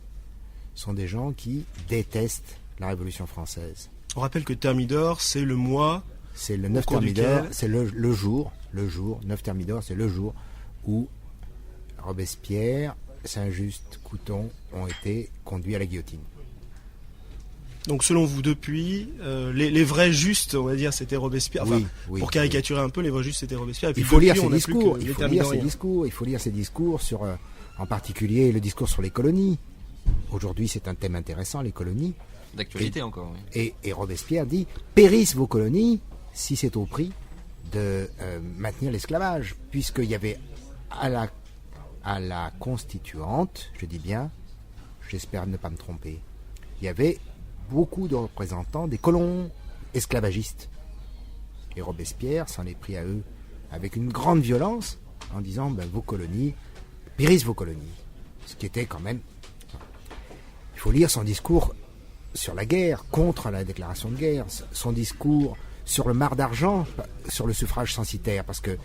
sont des gens qui détestent la Révolution française. On rappelle que Thermidor, c'est le mois... C'est le 9 Thermidor, c'est le jour, 9 Thermidor, c'est le jour où Robespierre, Saint-Just, Couthon ont été conduits à la guillotine. Donc selon vous, depuis, les vrais justes, on va dire, c'était Robespierre. Pour caricaturer un peu, les vrais justes, c'était Robespierre. Et puis il faut lire ses discours sur, en particulier, le discours sur les colonies. Aujourd'hui, c'est un thème intéressant, les colonies. D'actualité encore, oui. Et Robespierre dit « Périssent vos colonies si c'est au prix de maintenir l'esclavage. » Puisqu'il y avait à la constituante, je dis bien, j'espère ne pas me tromper, il y avait beaucoup de représentants des colons esclavagistes. Et Robespierre s'en est pris à eux avec une grande violence en disant vos colonies, périssent vos colonies. Ce qui était quand même... Il faut lire son discours sur la guerre, contre la déclaration de guerre, son discours sur le marc d'argent, sur le suffrage censitaire, parce que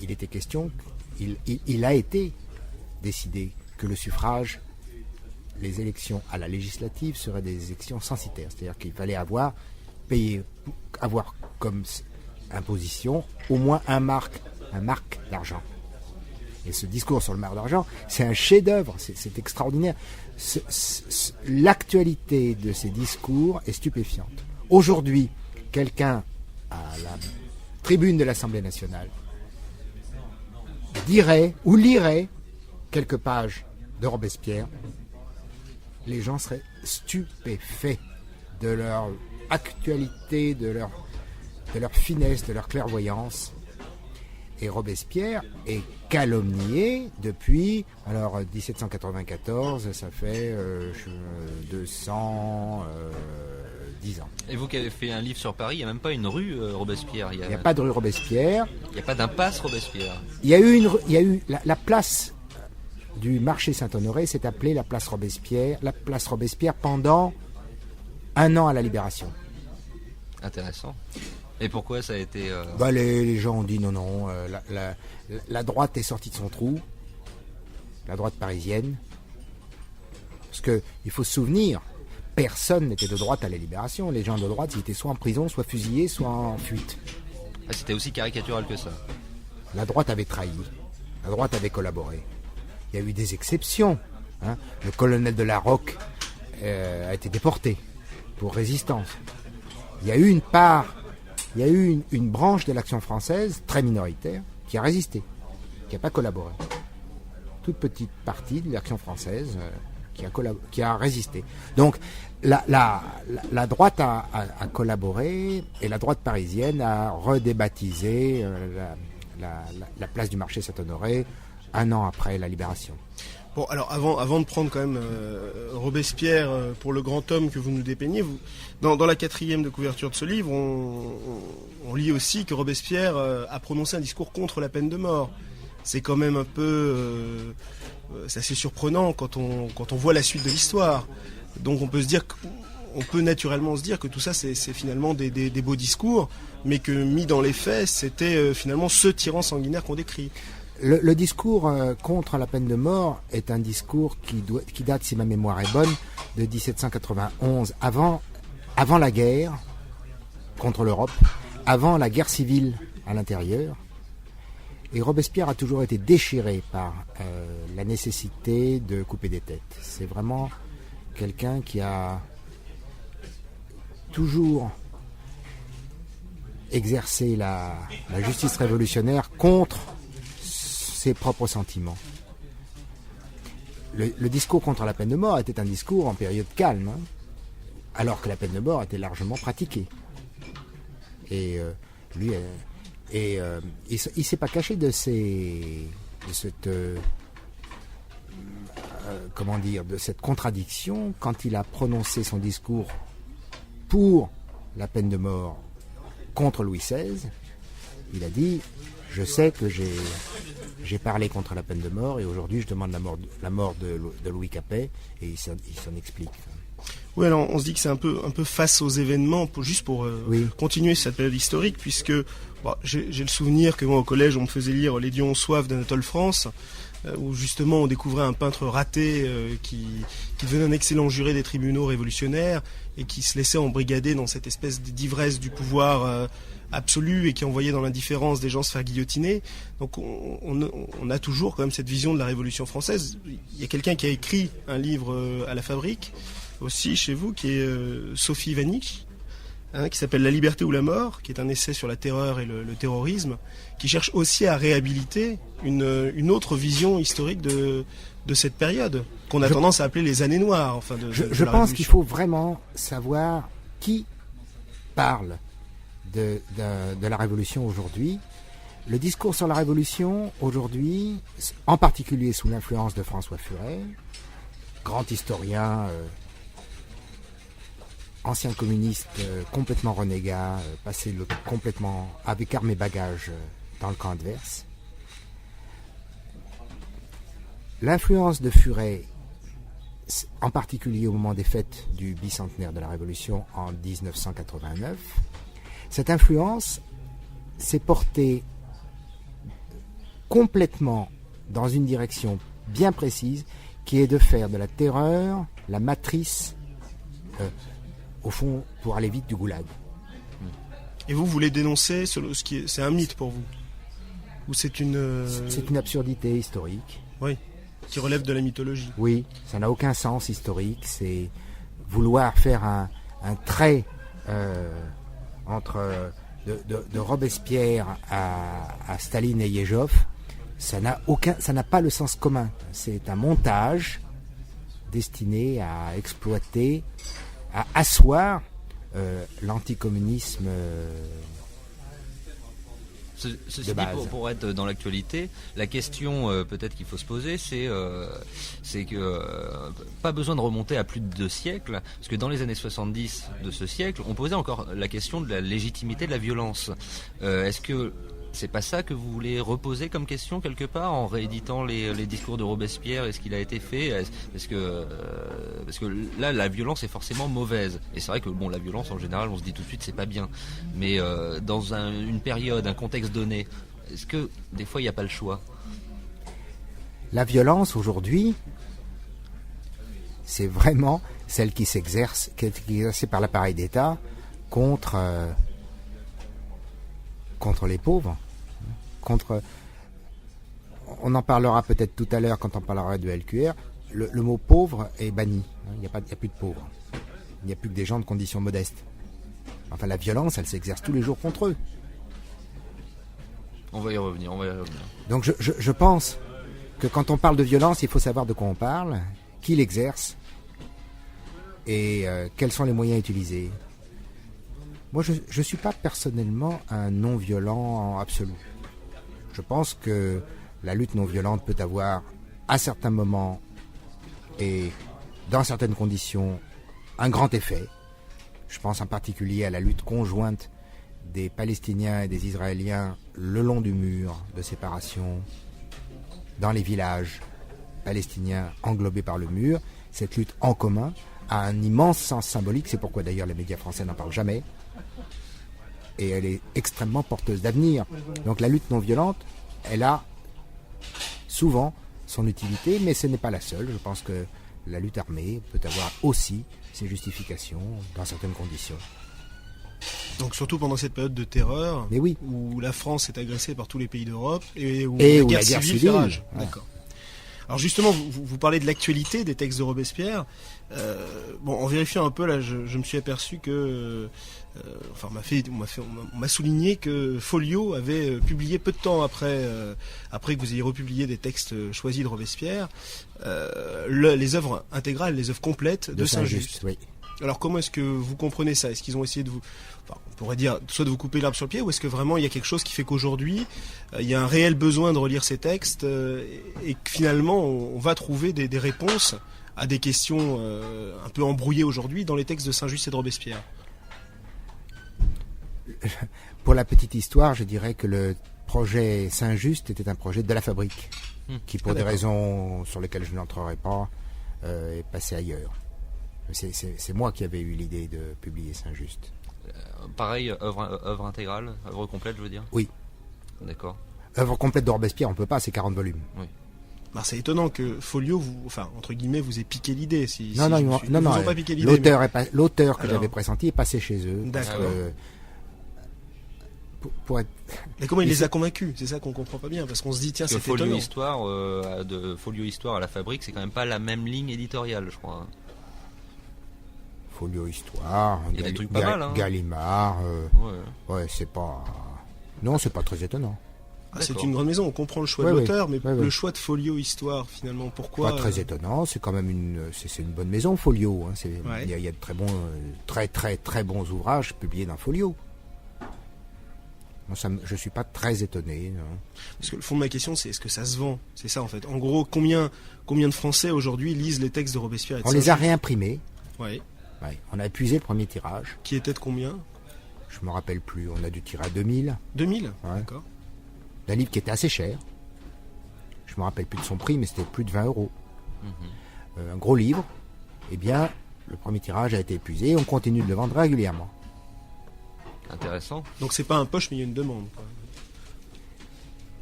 il était question, il a été décidé que le suffrage, les élections à la législative seraient des élections censitaires, c'est-à-dire qu'il fallait avoir comme imposition au moins un marc d'argent. Et ce discours sur le marc d'argent, c'est un chef-d'œuvre, c'est extraordinaire. L'actualité de ces discours est stupéfiante. Aujourd'hui, quelqu'un à la tribune de l'Assemblée nationale dirait ou lirait quelques pages de Robespierre, les gens seraient stupéfaits de leur actualité, de leur finesse, de leur clairvoyance. Et Robespierre est calomnié depuis, 1794, ça fait 210 ans. Et vous qui avez fait un livre sur Paris, il n'y a même pas une rue Robespierre. Il n'y a pas de rue Robespierre. Il n'y a pas d'impasse Robespierre. Il y a eu la place du marché Saint-Honoré s'est appelée la place Robespierre pendant un an à la Libération. Intéressant. Et pourquoi ça a été... Les gens ont dit non, la droite est sortie de son trou, la droite parisienne, parce qu'il faut se souvenir, personne n'était de droite à la Libération, les gens de droite ils étaient soit en prison, soit fusillés, soit en fuite. C'était aussi caricatural que ça. La droite avait trahi, la droite avait collaboré. Il y a eu des exceptions, le colonel de la Roque a été déporté pour résistance. Il y a eu une branche de l'Action française, très minoritaire, qui a résisté, qui n'a pas collaboré. Toute petite partie de l'Action française qui a résisté. Donc la droite a collaboré et la droite parisienne a redébaptisé la place du marché Saint-Honoré un an après la Libération. Bon, alors avant de prendre quand même Robespierre pour le grand homme que vous nous dépeignez, dans la 4e de couverture de ce livre, on lit aussi que Robespierre a prononcé un discours contre la peine de mort. C'est quand même un peu... c'est assez surprenant quand on voit la suite de l'histoire. Donc on peut se dire on peut naturellement se dire que tout ça c'est finalement des beaux discours, mais que mis dans les faits, c'était finalement ce tyran sanguinaire qu'on décrit. Le discours contre la peine de mort est un discours qui date, si ma mémoire est bonne, de 1791, avant la guerre contre l'Europe, avant la guerre civile à l'intérieur. Et Robespierre a toujours été déchiré par la nécessité de couper des têtes. C'est vraiment quelqu'un qui a toujours exercé la justice révolutionnaire contre ses propres sentiments. Le discours contre la peine de mort était un discours en période calme, hein, alors que la peine de mort était largement pratiquée. Et lui, il s'est pas caché de cette contradiction quand il a prononcé son discours pour la peine de mort contre Louis XVI. Il a dit: je sais que j'ai parlé contre la peine de mort et aujourd'hui je demande la mort de Louis Capet, et il s'en explique. Oui, alors on se dit que c'est un peu face aux événements, juste pour continuer cette période historique, puisque j'ai le souvenir que moi au collège on me faisait lire Les Dieux ont soif d'Anatole France, où justement on découvrait un peintre raté qui devenait un excellent juré des tribunaux révolutionnaires et qui se laissait embrigader dans cette espèce d'ivresse du pouvoir absolu et qui envoyait dans l'indifférence des gens se faire guillotiner. Donc on a toujours quand même cette vision de la Révolution française. Il y a quelqu'un qui a écrit un livre à la Fabrique, aussi chez vous, qui est Sophie Vanich, qui s'appelle La liberté ou la mort, qui est un essai sur la terreur et le terrorisme, qui cherche aussi à réhabiliter une autre vision historique de cette période, qu'on a tendance à appeler les années noires. Enfin, je pense qu'il faut vraiment savoir qui parle de la Révolution aujourd'hui. Le discours sur la Révolution aujourd'hui, en particulier sous l'influence de François Furet, grand historien, ancien communiste, complètement renégat, passé complètement avec armes et bagages dans le camp adverse. L'influence de Furet, en particulier au moment des fêtes du bicentenaire de la Révolution en 1989, cette influence s'est portée complètement dans une direction bien précise, qui est de faire de la terreur la matrice, au fond, pour aller vite, du goulag. Et vous voulez dénoncer c'est un mythe pour vous? Ou c'est une... C'est une absurdité historique. Oui, qui relève de la mythologie. Oui, ça n'a aucun sens historique. C'est vouloir faire un trait entre de Robespierre à Staline et Yezhov. Ça n'a pas le sens commun. C'est un montage destiné à exploiter, à asseoir l'anticommunisme Ceci de dit, base. pour être dans l'actualité, la question peut-être qu'il faut se poser, c'est que pas besoin de remonter à plus de 2 siècles, parce que dans les années 70 de ce siècle, on posait encore la question de la légitimité de la violence. Est-ce que c'est pas ça que vous voulez reposer comme question quelque part en rééditant les discours de Robespierre et ce qu'il a été fait, parce que là la violence est forcément mauvaise, et c'est vrai que la violence en général on se dit tout de suite c'est pas bien, mais dans une période, un contexte donné, est-ce que des fois il n'y a pas le choix? La violence aujourd'hui, c'est vraiment celle qui s'exerce, qui est exercée par l'appareil d'État contre les pauvres, on en parlera peut-être tout à l'heure quand on parlera de LQR. Le mot pauvre est banni. Il n'y a plus de pauvres. Il n'y a plus que des gens de conditions modestes. Enfin, la violence, elle s'exerce tous les jours contre eux. On va y revenir. Donc je pense que quand on parle de violence, il faut savoir de quoi on parle, qui l'exerce et quels sont les moyens utilisés. Moi, je ne suis pas personnellement un non-violent absolu. Je pense que la lutte non-violente peut avoir, à certains moments et dans certaines conditions, un grand effet. Je pense en particulier à la lutte conjointe des Palestiniens et des Israéliens le long du mur de séparation, dans les villages palestiniens englobés par le mur. Cette lutte en commun a un immense sens symbolique, c'est pourquoi d'ailleurs les médias français n'en parlent jamais, et elle est extrêmement porteuse d'avenir. Donc la lutte non violente, elle a souvent son utilité, mais ce n'est pas la seule. Je pense que la lutte armée peut avoir aussi ses justifications dans certaines conditions. Donc surtout pendant cette période de terreur, Mais oui. où la France est agressée par tous les pays d'Europe et où Et la où guerre la guerre civile civile, fait rage. ouais. D'accord. Alors justement, vous parlez de l'actualité des textes de Robespierre. En vérifiant un peu là, je me suis aperçu que, on m'a souligné que Folio avait publié peu de temps après que vous ayez republié des textes choisis de Robespierre, les œuvres intégrales, les œuvres complètes de Saint-Just. Oui. Alors comment est-ce que vous comprenez ça? Est-ce qu'ils ont essayé de vous, on pourrait dire, soit de vous couper l'herbe sur le pied, ou est-ce que vraiment il y a quelque chose qui fait qu'aujourd'hui il y a un réel besoin de relire ces textes et que finalement on va trouver des réponses à des questions un peu embrouillées aujourd'hui dans les textes de Saint-Just et de Robespierre? Pour la petite histoire, je dirais que le projet Saint-Just était un projet de la fabrique, qui pour des raisons sur lesquelles je n'entrerai pas, est passé ailleurs. C'est moi qui avais eu l'idée de publier Saint-Just. Pareil, œuvre intégrale, œuvre complète, je veux dire. Oui. D'accord. Œuvre complète de Robespierre, on peut pas, c'est 40 volumes. Oui. C'est étonnant que Folio, entre guillemets, vous ait piqué l'idée. Non, ils m'ont pas piqué l'idée. L'auteur que j'avais pressenti est passé chez eux. D'accord. Pour être... Mais comment il les a convaincus? C'est ça qu'on comprend pas bien, parce qu'on se dit tiens, c'est Folio étonnant. Histoire, de Folio Histoire à la fabrique, c'est quand même pas la même ligne éditoriale, je crois. Folio Histoire, il y a des trucs pas mal, hein. Gallimard, ouais, c'est pas... Non, c'est pas très étonnant. C'est une grande maison, on comprend le choix de l'auteur, mais le choix de Folio Histoire, finalement, pourquoi? Pas très étonnant, c'est quand même une bonne maison, Folio. Hein. Il y a de très bons, très bons ouvrages publiés dans Folio. Moi, je suis pas très étonné. Non. Parce que le fond de ma question, c'est est-ce que ça se vend? C'est ça, en fait. En gros, combien de Français aujourd'hui lisent les textes de Robespierre et de On les a réimprimés. Oui. Ouais. On a épuisé le premier tirage. Qui était de combien? Je me rappelle plus. On a dû tirer à 2000. 2000 ouais. D'accord. D'un livre qui était assez cher. Je me rappelle plus de son prix, mais c'était plus de 20 €. Un gros livre. Eh bien, le premier tirage a été épuisé et on continue de le vendre régulièrement. Intéressant. Donc c'est pas un poche, mais il y a une demande, quoi.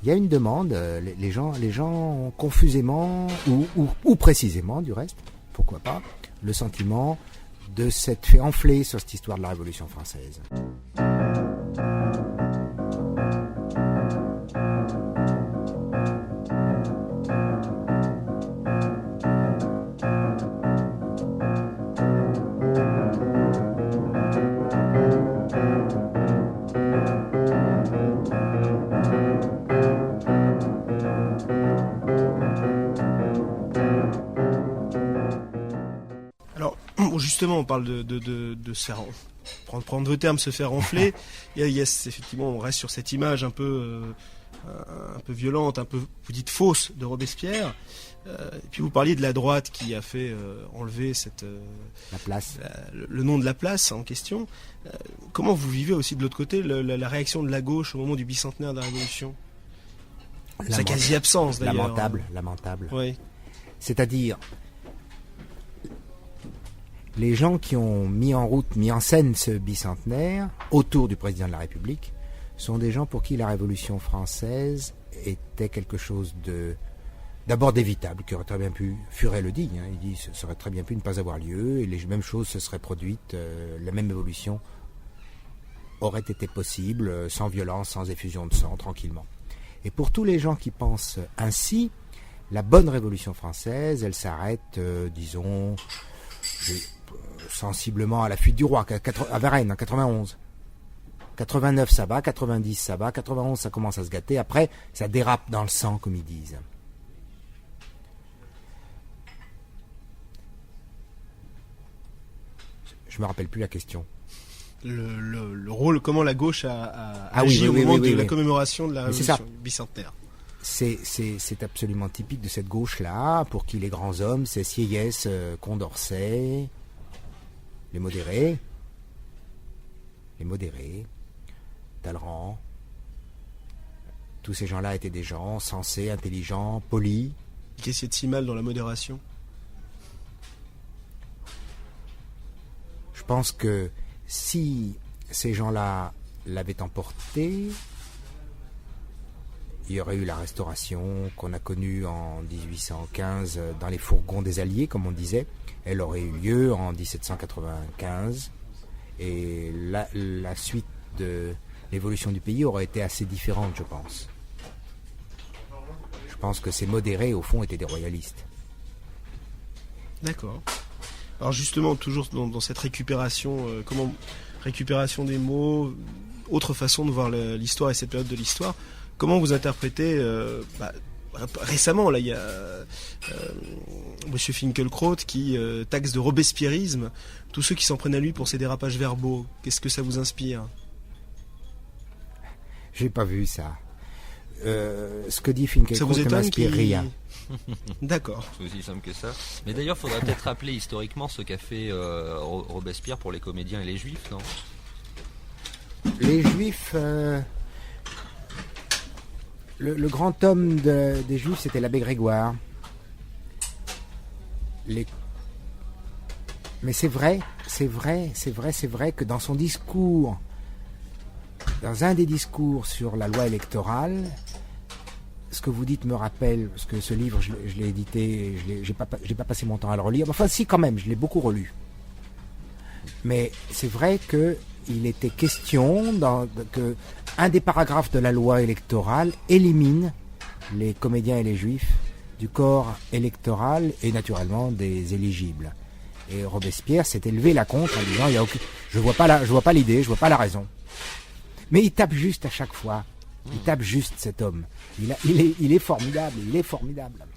Il y a une demande. Les gens ont confusément, ou précisément du reste, pourquoi pas, le sentiment de s'être fait enfler sur cette histoire de la Révolution française. Justement, on parle de se faire prendre vos termes, se faire enfler. Il y a effectivement, on reste sur cette image un peu violente, un peu, vous dites fausse, de Robespierre. Et puis vous parliez de la droite qui a fait enlever la place, le nom de la place en question. Comment vous vivez aussi de l'autre côté la réaction de la gauche au moment du bicentenaire de la Révolution? Sa quasi-absence d'ailleurs. Lamentable. Oui. C'est-à-dire, les gens qui ont mis en scène ce bicentenaire autour du président de la République sont des gens pour qui la Révolution française était quelque chose d'abord d'évitable, qui aurait très bien pu, Furet le dit, hein, il dit ça aurait très bien pu ne pas avoir lieu et les mêmes choses se seraient produites, la même évolution aurait été possible sans violence, sans effusion de sang, tranquillement. Et pour tous les gens qui pensent ainsi, la bonne Révolution française, elle s'arrête, disons, sensiblement à la fuite du roi, à Varennes en 91. 89 ça va, 90 ça va, 91 ça commence à se gâter, après ça dérape dans le sang comme ils disent. Je me rappelle plus la question. Le rôle, comment la gauche a agi au moment de la commémoration de la Révolution bicentenaire. C'est absolument typique de cette gauche-là, pour qui les grands hommes, c'est Sieyès, Condorcet, les modérés, Talleyrand. Tous ces gens-là étaient des gens sensés, intelligents, polis. Qu'est-ce qu'il y a de si mal dans la modération? pense que si ces gens-là l'avaient emporté, il y aurait eu la restauration qu'on a connue en 1815 dans les fourgons des Alliés, comme on disait. Elle aurait eu lieu en 1795. Et la suite de l'évolution du pays aurait été assez différente, je pense. Je pense que ces modérés, au fond, étaient des royalistes. D'accord. Alors justement, toujours dans cette récupération, récupération des mots, autre façon de voir l'histoire et cette période de l'histoire, comment vous interprétez récemment, là, il y a Monsieur Finkielkraut qui taxe de robespierrisme tous ceux qui s'en prennent à lui pour ses dérapages verbaux. Qu'est-ce que ça vous inspire? J'ai pas vu ça. Ce que dit Finkielkraut ne m'inspire rien. D'accord. C'est aussi simple que ça. Mais d'ailleurs, il faudrait peut-être rappeler historiquement ce qu'a fait Robespierre pour les comédiens et les juifs, non? Les juifs... Le grand homme des juifs, c'était l'abbé Grégoire. Mais c'est vrai que dans son discours, dans un des discours sur la loi électorale, ce que vous dites me rappelle, parce que ce livre, je l'ai édité, j'ai pas passé mon temps à le relire, enfin si quand même, je l'ai beaucoup relu. Mais c'est vrai qu'il était question que un des paragraphes de la loi électorale élimine les comédiens et les juifs du corps électoral et naturellement des éligibles. Et Robespierre s'est élevé là contre en disant je vois pas l'idée, je vois pas la raison. Mais il tape juste à chaque fois. Il tape juste cet homme. Il est formidable,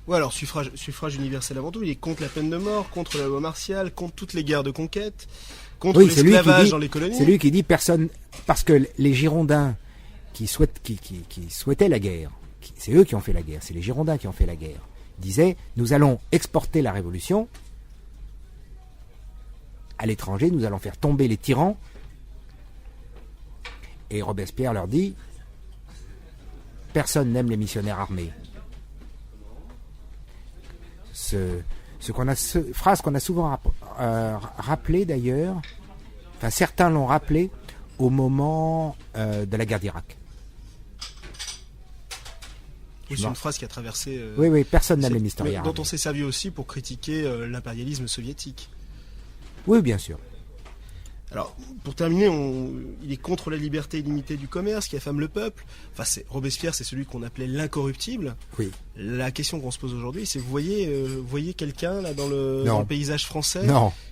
Ouais, alors suffrage universel avant tout, il est contre la peine de mort, contre la loi martiale, contre toutes les guerres de conquête, contre l'esclavage dans les colonies. C'est lui qui dit personne, parce que les Girondins qui souhaitaient la guerre, c'est eux qui ont fait la guerre, c'est les Girondins qui ont fait la guerre, disaient nous allons exporter la révolution à l'étranger, nous allons faire tomber les tyrans. Et Robespierre leur dit personne n'aime les missionnaires armés. Phrase qu'on a souvent rappelée d'ailleurs, enfin certains l'ont rappelé au moment de la guerre d'Irak. C'est une phrase qui a traversé... oui, personne n'aime les missionnaires armés. Dont on s'est servi aussi pour critiquer l'impérialisme soviétique. Oui, bien sûr. Alors, pour terminer, il est contre la liberté illimitée du commerce qui affame le peuple. Enfin, Robespierre, c'est celui qu'on appelait l'incorruptible. Oui. La question qu'on se pose aujourd'hui, c'est vous voyez quelqu'un là dans le paysage français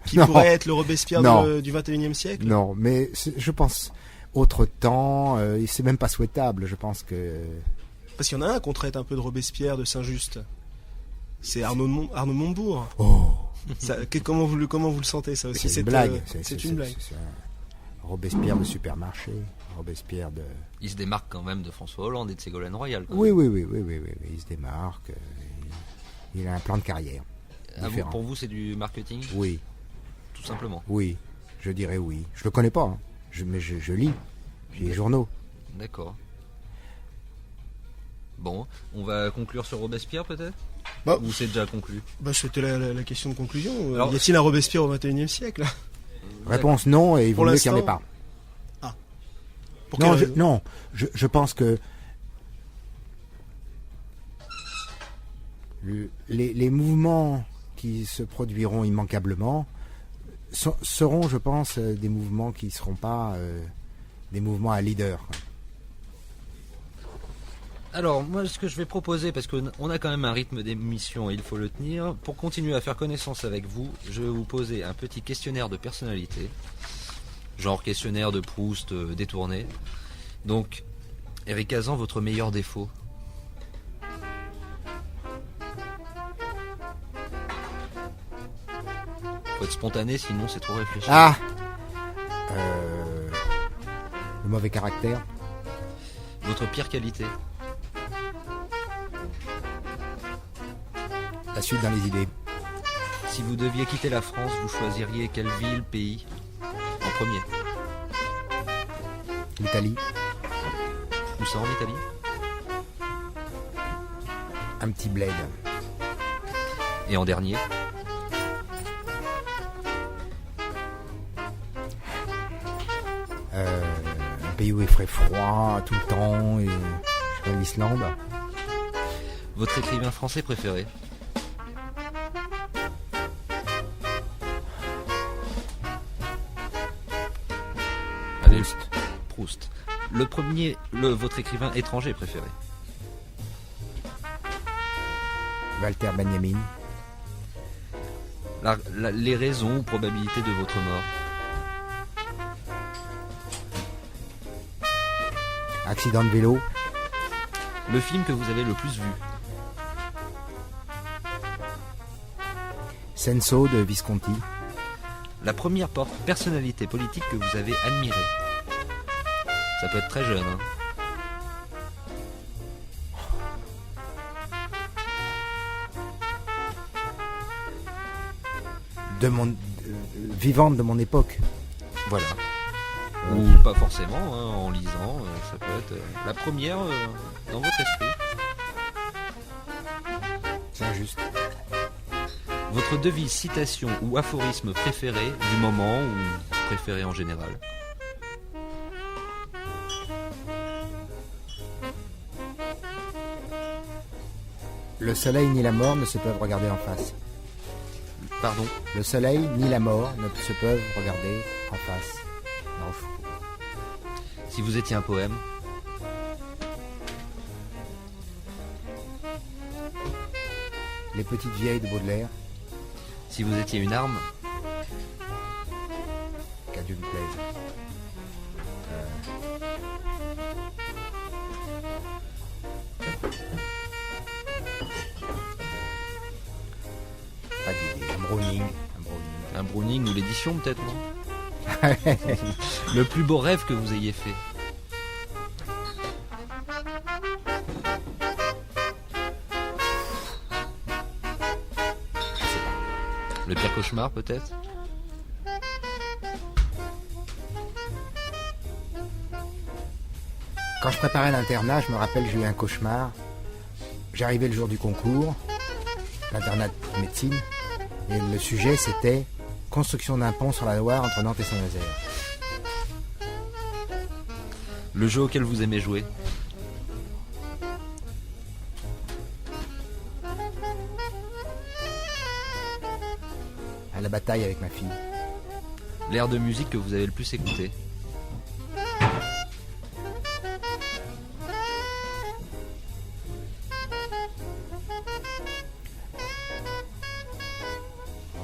qui pourrait pourrait être le Robespierre du 21e siècle? Non, mais je pense, autre temps, c'est même pas souhaitable, je pense que... Parce qu'il y en a un qu'on traite un peu de Robespierre, de Saint-Just. C'est Arnaud Montebourg. Oh. Comment vous le sentez, ça aussi? C'est une blague. C'est une blague. C'est un Robespierre de supermarché. Robespierre de... Il se démarque quand même de François Hollande et de Ségolène Royal. Oui. Il se démarque. Il a un plan de carrière. Pour vous, c'est du marketing? Oui. Tout simplement? Oui. Je dirais oui. Je le connais pas. Hein. Mais je lis. J'ai les journaux. D'accord. Bon, on va conclure sur Robespierre peut-être? Ou c'est déjà conclu? C'était la question de conclusion. Alors, y a-t-il un Robespierre au 21e siècle? Réponse non, et il vaut mieux qu'il n'y en ait pas. Ah. Je pense que les mouvements qui se produiront immanquablement seront, je pense, des mouvements qui ne seront pas des mouvements à leader. Alors, moi, ce que je vais proposer, parce qu'on a quand même un rythme d'émission et il faut le tenir, pour continuer à faire connaissance avec vous, je vais vous poser un petit questionnaire de personnalité, genre questionnaire de Proust détourné. Donc, Eric Hazan, votre meilleur défaut? Faut être spontané, sinon c'est trop réfléchi. Ah, le mauvais caractère. Votre pire qualité? La suite dans les idées. Si vous deviez quitter la France, vous choisiriez quelle ville, pays en premier? L'Italie. Où ça, en Italie? Un petit bled. Et en dernier? pays où il ferait froid tout le temps, et je serais l'Islande. Votre écrivain français préféré? Allez, Proust. Votre écrivain étranger préféré? Walter Benjamin. Les raisons ou probabilités de votre mort? Accident de vélo. Le film que vous avez le plus vu? Senso de Visconti. La première personnalité politique que vous avez admirée? Ça peut être très jeune, hein. Vivante de mon époque. Voilà. Ou pas forcément, hein, en lisant, ça peut être la première dans votre esprit. C'est injuste. Votre devise, citation ou aphorisme préféré du moment ou préféré en général? Le soleil ni la mort ne se peuvent regarder en face. Pardon? Le soleil ni la mort ne se peuvent regarder en face. Non, si vous étiez un poème? Les petites vieilles de Baudelaire. Si vous étiez une arme? Qu'à Dieu me plaise. Pas d'idée. Un Browning. Un Browning ou l'édition peut-être, non? Le plus beau rêve que vous ayez fait? Le pire cauchemar peut-être? Quand je préparais l'internat, je me rappelle, j'ai eu un cauchemar. J'arrivais le jour du concours, l'internat de médecine, et le sujet c'était construction d'un pont sur la Loire entre Nantes et Saint-Nazaire. Le jeu auquel vous aimez jouer? À la bataille avec ma fille. L'air de musique que vous avez le plus écouté?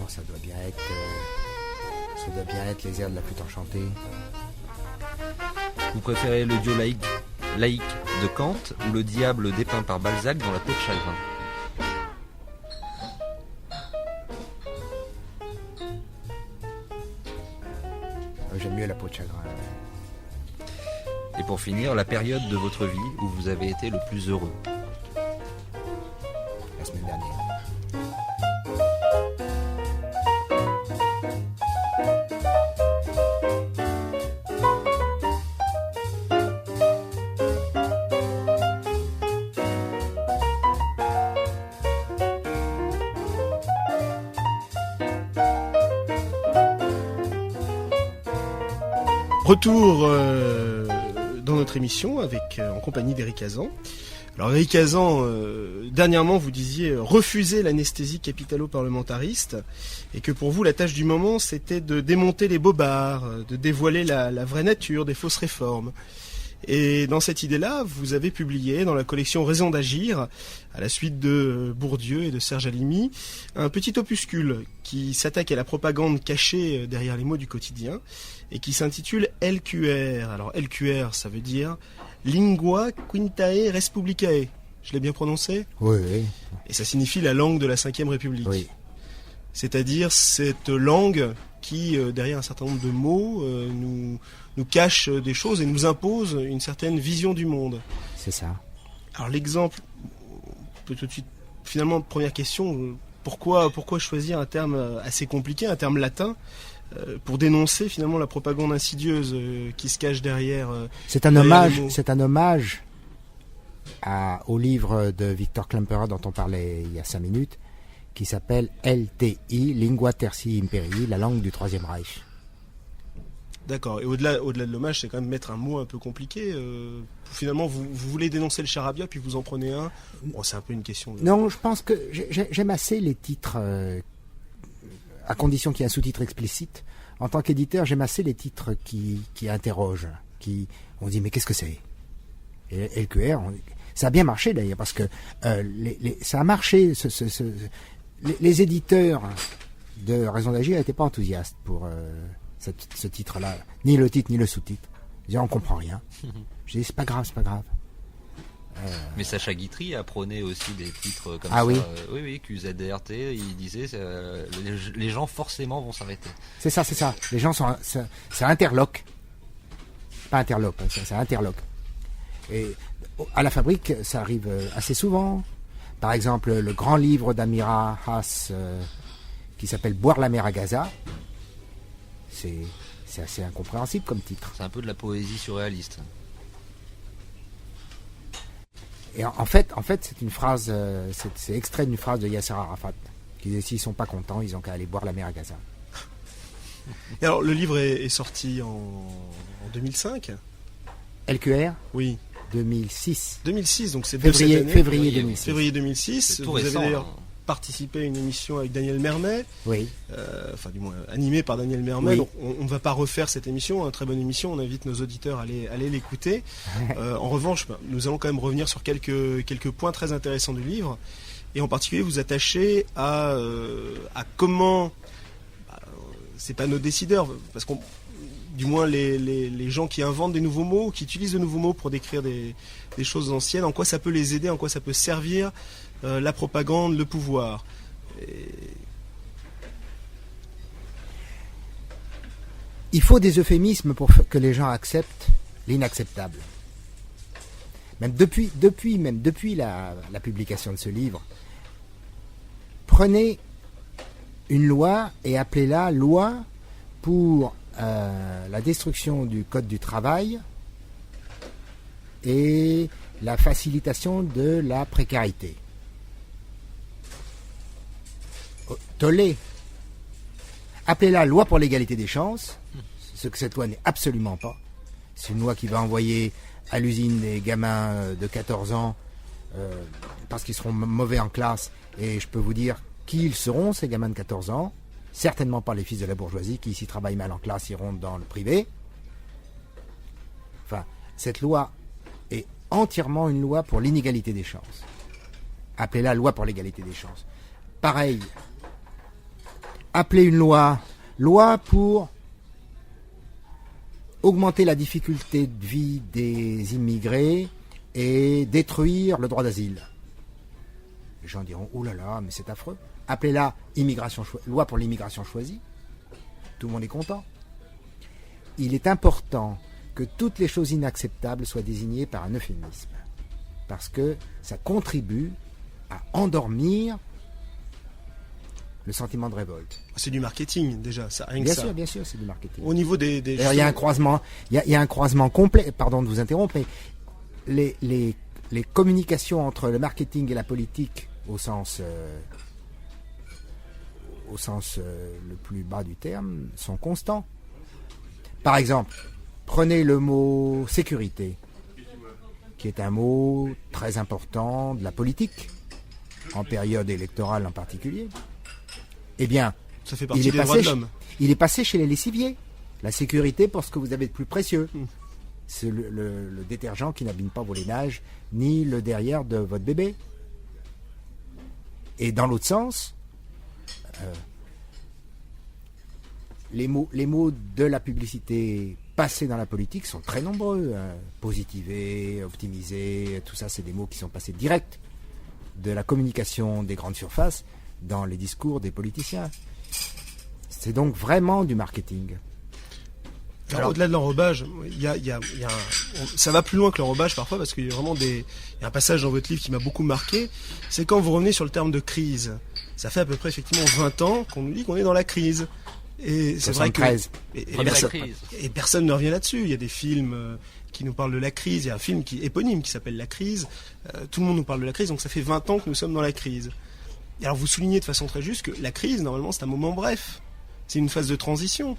Ça doit bien être les airs de la flûte enchantée. Vous préférez le dieu laïque de Kant ou le diable dépeint par Balzac dans La peau de chagrin? J'aime mieux La peau de chagrin. Et pour finir, la période de votre vie où vous avez été le plus heureux? La semaine dernière. Retour dans notre émission en compagnie d'Éric Hazan. Alors Éric Hazan, dernièrement vous disiez refuser l'anesthésie capitalo-parlementariste et que pour vous la tâche du moment c'était de démonter les bobards, de dévoiler la vraie nature des fausses réformes. Et dans cette idée-là, vous avez publié dans la collection Raison d'agir, à la suite de Bourdieu et de Serge Halimi, un petit opuscule qui s'attaque à la propagande cachée derrière les mots du quotidien et qui s'intitule LQR. Alors LQR, ça veut dire Lingua Quintae Respublicae. Je l'ai bien prononcé ? Oui. Et ça signifie la langue de la Ve République. Oui. C'est-à-dire cette langue qui, derrière un certain nombre de mots, nous cache des choses et nous impose une certaine vision du monde. C'est ça. Alors l'exemple, tout de suite, finalement, première question, pourquoi choisir un terme assez compliqué, un terme latin, pour dénoncer finalement la propagande insidieuse qui se cache derrière. C'est un hommage au livre de Victor Klemperer dont on parlait il y a 5 minutes, qui s'appelle LTI, Lingua Tertii Imperii, la langue du Troisième Reich. D'accord. Et au-delà de l'hommage, c'est quand même mettre un mot un peu compliqué. Finalement, vous voulez dénoncer le charabia, puis vous en prenez un. Bon, c'est un peu une question. Non, je pense que j'aime assez les titres, à condition qu'il y ait un sous-titre explicite. En tant qu'éditeur, j'aime assez les titres qui interrogent, on dit mais qu'est-ce que c'est ? Et LQR, ça a bien marché d'ailleurs parce que ça a marché. Les éditeurs de Raison d'agir n'étaient pas enthousiastes pour ce titre-là, ni le titre ni le sous-titre. Ils disaient on comprend rien. Je dis c'est pas grave. Mais Sacha Guitry apprenait aussi des titres comme ça. Oui. Oui, QZDRT, il disait les gens forcément vont s'arrêter. C'est ça. Les gens ça interloque. Pas interlope, ça interloque. Et à la fabrique, ça arrive assez souvent. Par exemple, le grand livre d'Amira Haas qui s'appelle Boire la mer à Gaza. C'est assez incompréhensible comme titre. C'est un peu de la poésie surréaliste. Et en fait, c'est une phrase, c'est extrait d'une phrase de Yasser Arafat qui dit s'ils sont pas contents, ils ont qu'à aller boire la mer à Gaza. Et alors, le livre est sorti en 2005. LQR. Oui. 2006. 2006, donc c'est février 2006. Février 2006. Vous récent, avez d'ailleurs participé à une émission avec Daniel Mermet. Oui. Enfin, du moins, animée par Daniel Mermet. Oui. Donc, on ne va pas refaire cette émission, une très bonne émission. On invite nos auditeurs à aller l'écouter. En revanche, nous allons quand même revenir sur quelques points très intéressants du livre. Et en particulier, vous attachez à comment. C'est pas nos décideurs, parce qu'on. Du moins, les gens qui inventent des nouveaux mots, qui utilisent de nouveaux mots pour décrire des choses anciennes, en quoi ça peut les aider, en quoi ça peut servir la propagande, le pouvoir. Il faut des euphémismes pour que les gens acceptent l'inacceptable. Même depuis la publication de ce livre, prenez une loi et appelez-la loi pour la destruction du code du travail et la facilitation de la précarité. Tollé. Appelez-la loi pour l'égalité des chances, ce que cette loi n'est absolument pas. C'est une loi qui va envoyer à l'usine des gamins de 14 ans parce qu'ils seront mauvais en classe. Et je peux vous dire qui ils seront, ces gamins de 14 ans. Certainement pas les fils de la bourgeoisie qui, s'ils travaillent mal en classe, iront dans le privé. Enfin, cette loi est entièrement une loi pour l'inégalité des chances. Appelez-la loi pour l'égalité des chances. Pareil, appelez une loi pour augmenter la difficulté de vie des immigrés et détruire le droit d'asile. Les gens diront, oh là là, mais c'est affreux. Appelez-la loi pour l'immigration choisie. Tout le monde est content. Il est important que toutes les choses inacceptables soient désignées par un euphémisme. Parce que ça contribue à endormir le sentiment de révolte. C'est du marketing déjà, ça. Rien bien que sûr, ça. Bien sûr, c'est du marketing. Au niveau des il y a un croisement, il y a un croisement complet. Pardon de vous interrompre, mais les communications entre le marketing et la politique, au sens le plus bas du terme, sont constants. Par exemple, prenez le mot sécurité, qui est un mot très important de la politique, en période électorale en particulier. Eh bien, ça fait partie des droits de l'homme. Il est passé chez les lessiviers. La sécurité pour ce que vous avez de plus précieux. C'est le détergent qui n'abîme pas vos lainages, ni le derrière de votre bébé. Et dans l'autre sens, les mots de la publicité passés dans la politique sont très nombreux. Positiver, optimiser, tout ça, c'est des mots qui sont passés direct de la communication des grandes surfaces dans les discours des politiciens. C'est donc vraiment du marketing. Alors, au-delà de l'enrobage, ça va plus loin que l'enrobage parfois, parce qu'il y a vraiment il y a un passage dans votre livre qui m'a beaucoup marqué, c'est quand vous revenez sur le terme de crise. Ça fait à peu près effectivement 20 ans qu'on nous dit qu'on est dans la crise. Et c'est vrai que et personne ne revient là-dessus. Il y a des films qui nous parlent de la crise. Il y a un film éponyme qui s'appelle La Crise. Tout le monde nous parle de la crise, donc ça fait 20 ans que nous sommes dans la crise. Et alors vous soulignez de façon très juste que la crise, normalement, c'est un moment bref. C'est une phase de transition.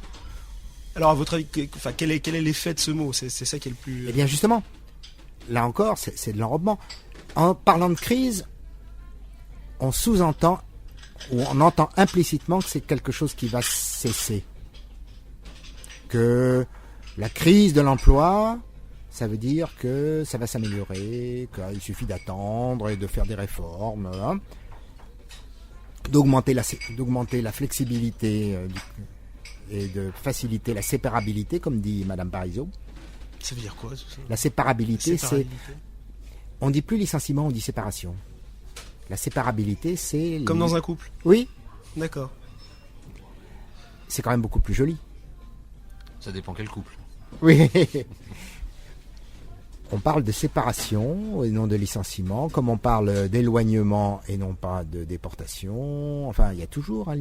Alors, à votre avis, quel est l'effet de ce mot? C'est ça qui est le plus... Eh bien, justement, là encore, c'est de l'enrobement. En parlant de crise, on sous-entend, ou on entend implicitement que c'est quelque chose qui va cesser. Que la crise de l'emploi, ça veut dire que ça va s'améliorer, qu'il suffit d'attendre et de faire des réformes, hein, d'augmenter la flexibilité et de faciliter la séparabilité, comme dit Madame Parizeau. Ça veut dire quoi, tout ça? La séparabilité, c'est... On dit plus licenciement, on dit séparation. La séparabilité, c'est... Comme dans un couple? Oui. D'accord. C'est quand même beaucoup plus joli. Ça dépend quel couple. Oui. On parle de séparation et non de licenciement, comme on parle d'éloignement et non pas de déportation. Enfin, il y a toujours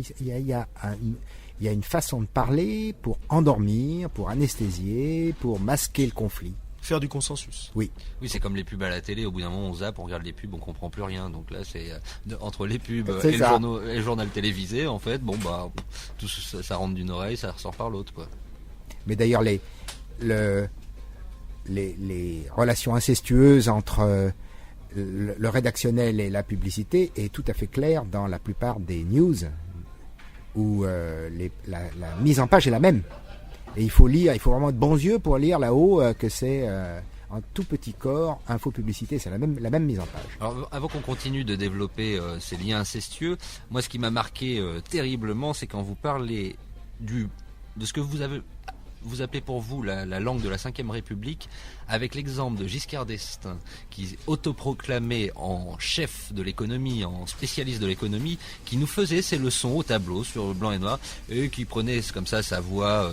il y a une façon de parler pour endormir, pour anesthésier, pour masquer le conflit. Faire du consensus. Oui. Oui, c'est comme les pubs à la télé. Au bout d'un moment, on zappe, on regarde les pubs, on comprend plus rien. Donc là, c'est entre les pubs et le journal télévisé, en fait, tout ça rentre d'une oreille, ça ressort par l'autre, quoi. Mais d'ailleurs, les relations incestueuses entre le rédactionnel et la publicité est tout à fait claire dans la plupart des news où la mise en page est la même. Et il faut vraiment de bons yeux pour lire là-haut que c'est un tout petit corps, info publicité, c'est la même mise en page. Alors avant qu'on continue de développer ces liens incestueux, moi ce qui m'a marqué terriblement, c'est quand vous parlez de ce que vous appelez pour vous la langue de la Ve République, avec l'exemple de Giscard d'Estaing, qui autoproclamait en chef de l'économie, en spécialiste de l'économie, qui nous faisait ses leçons au tableau sur blanc et noir, et qui prenait comme ça sa voix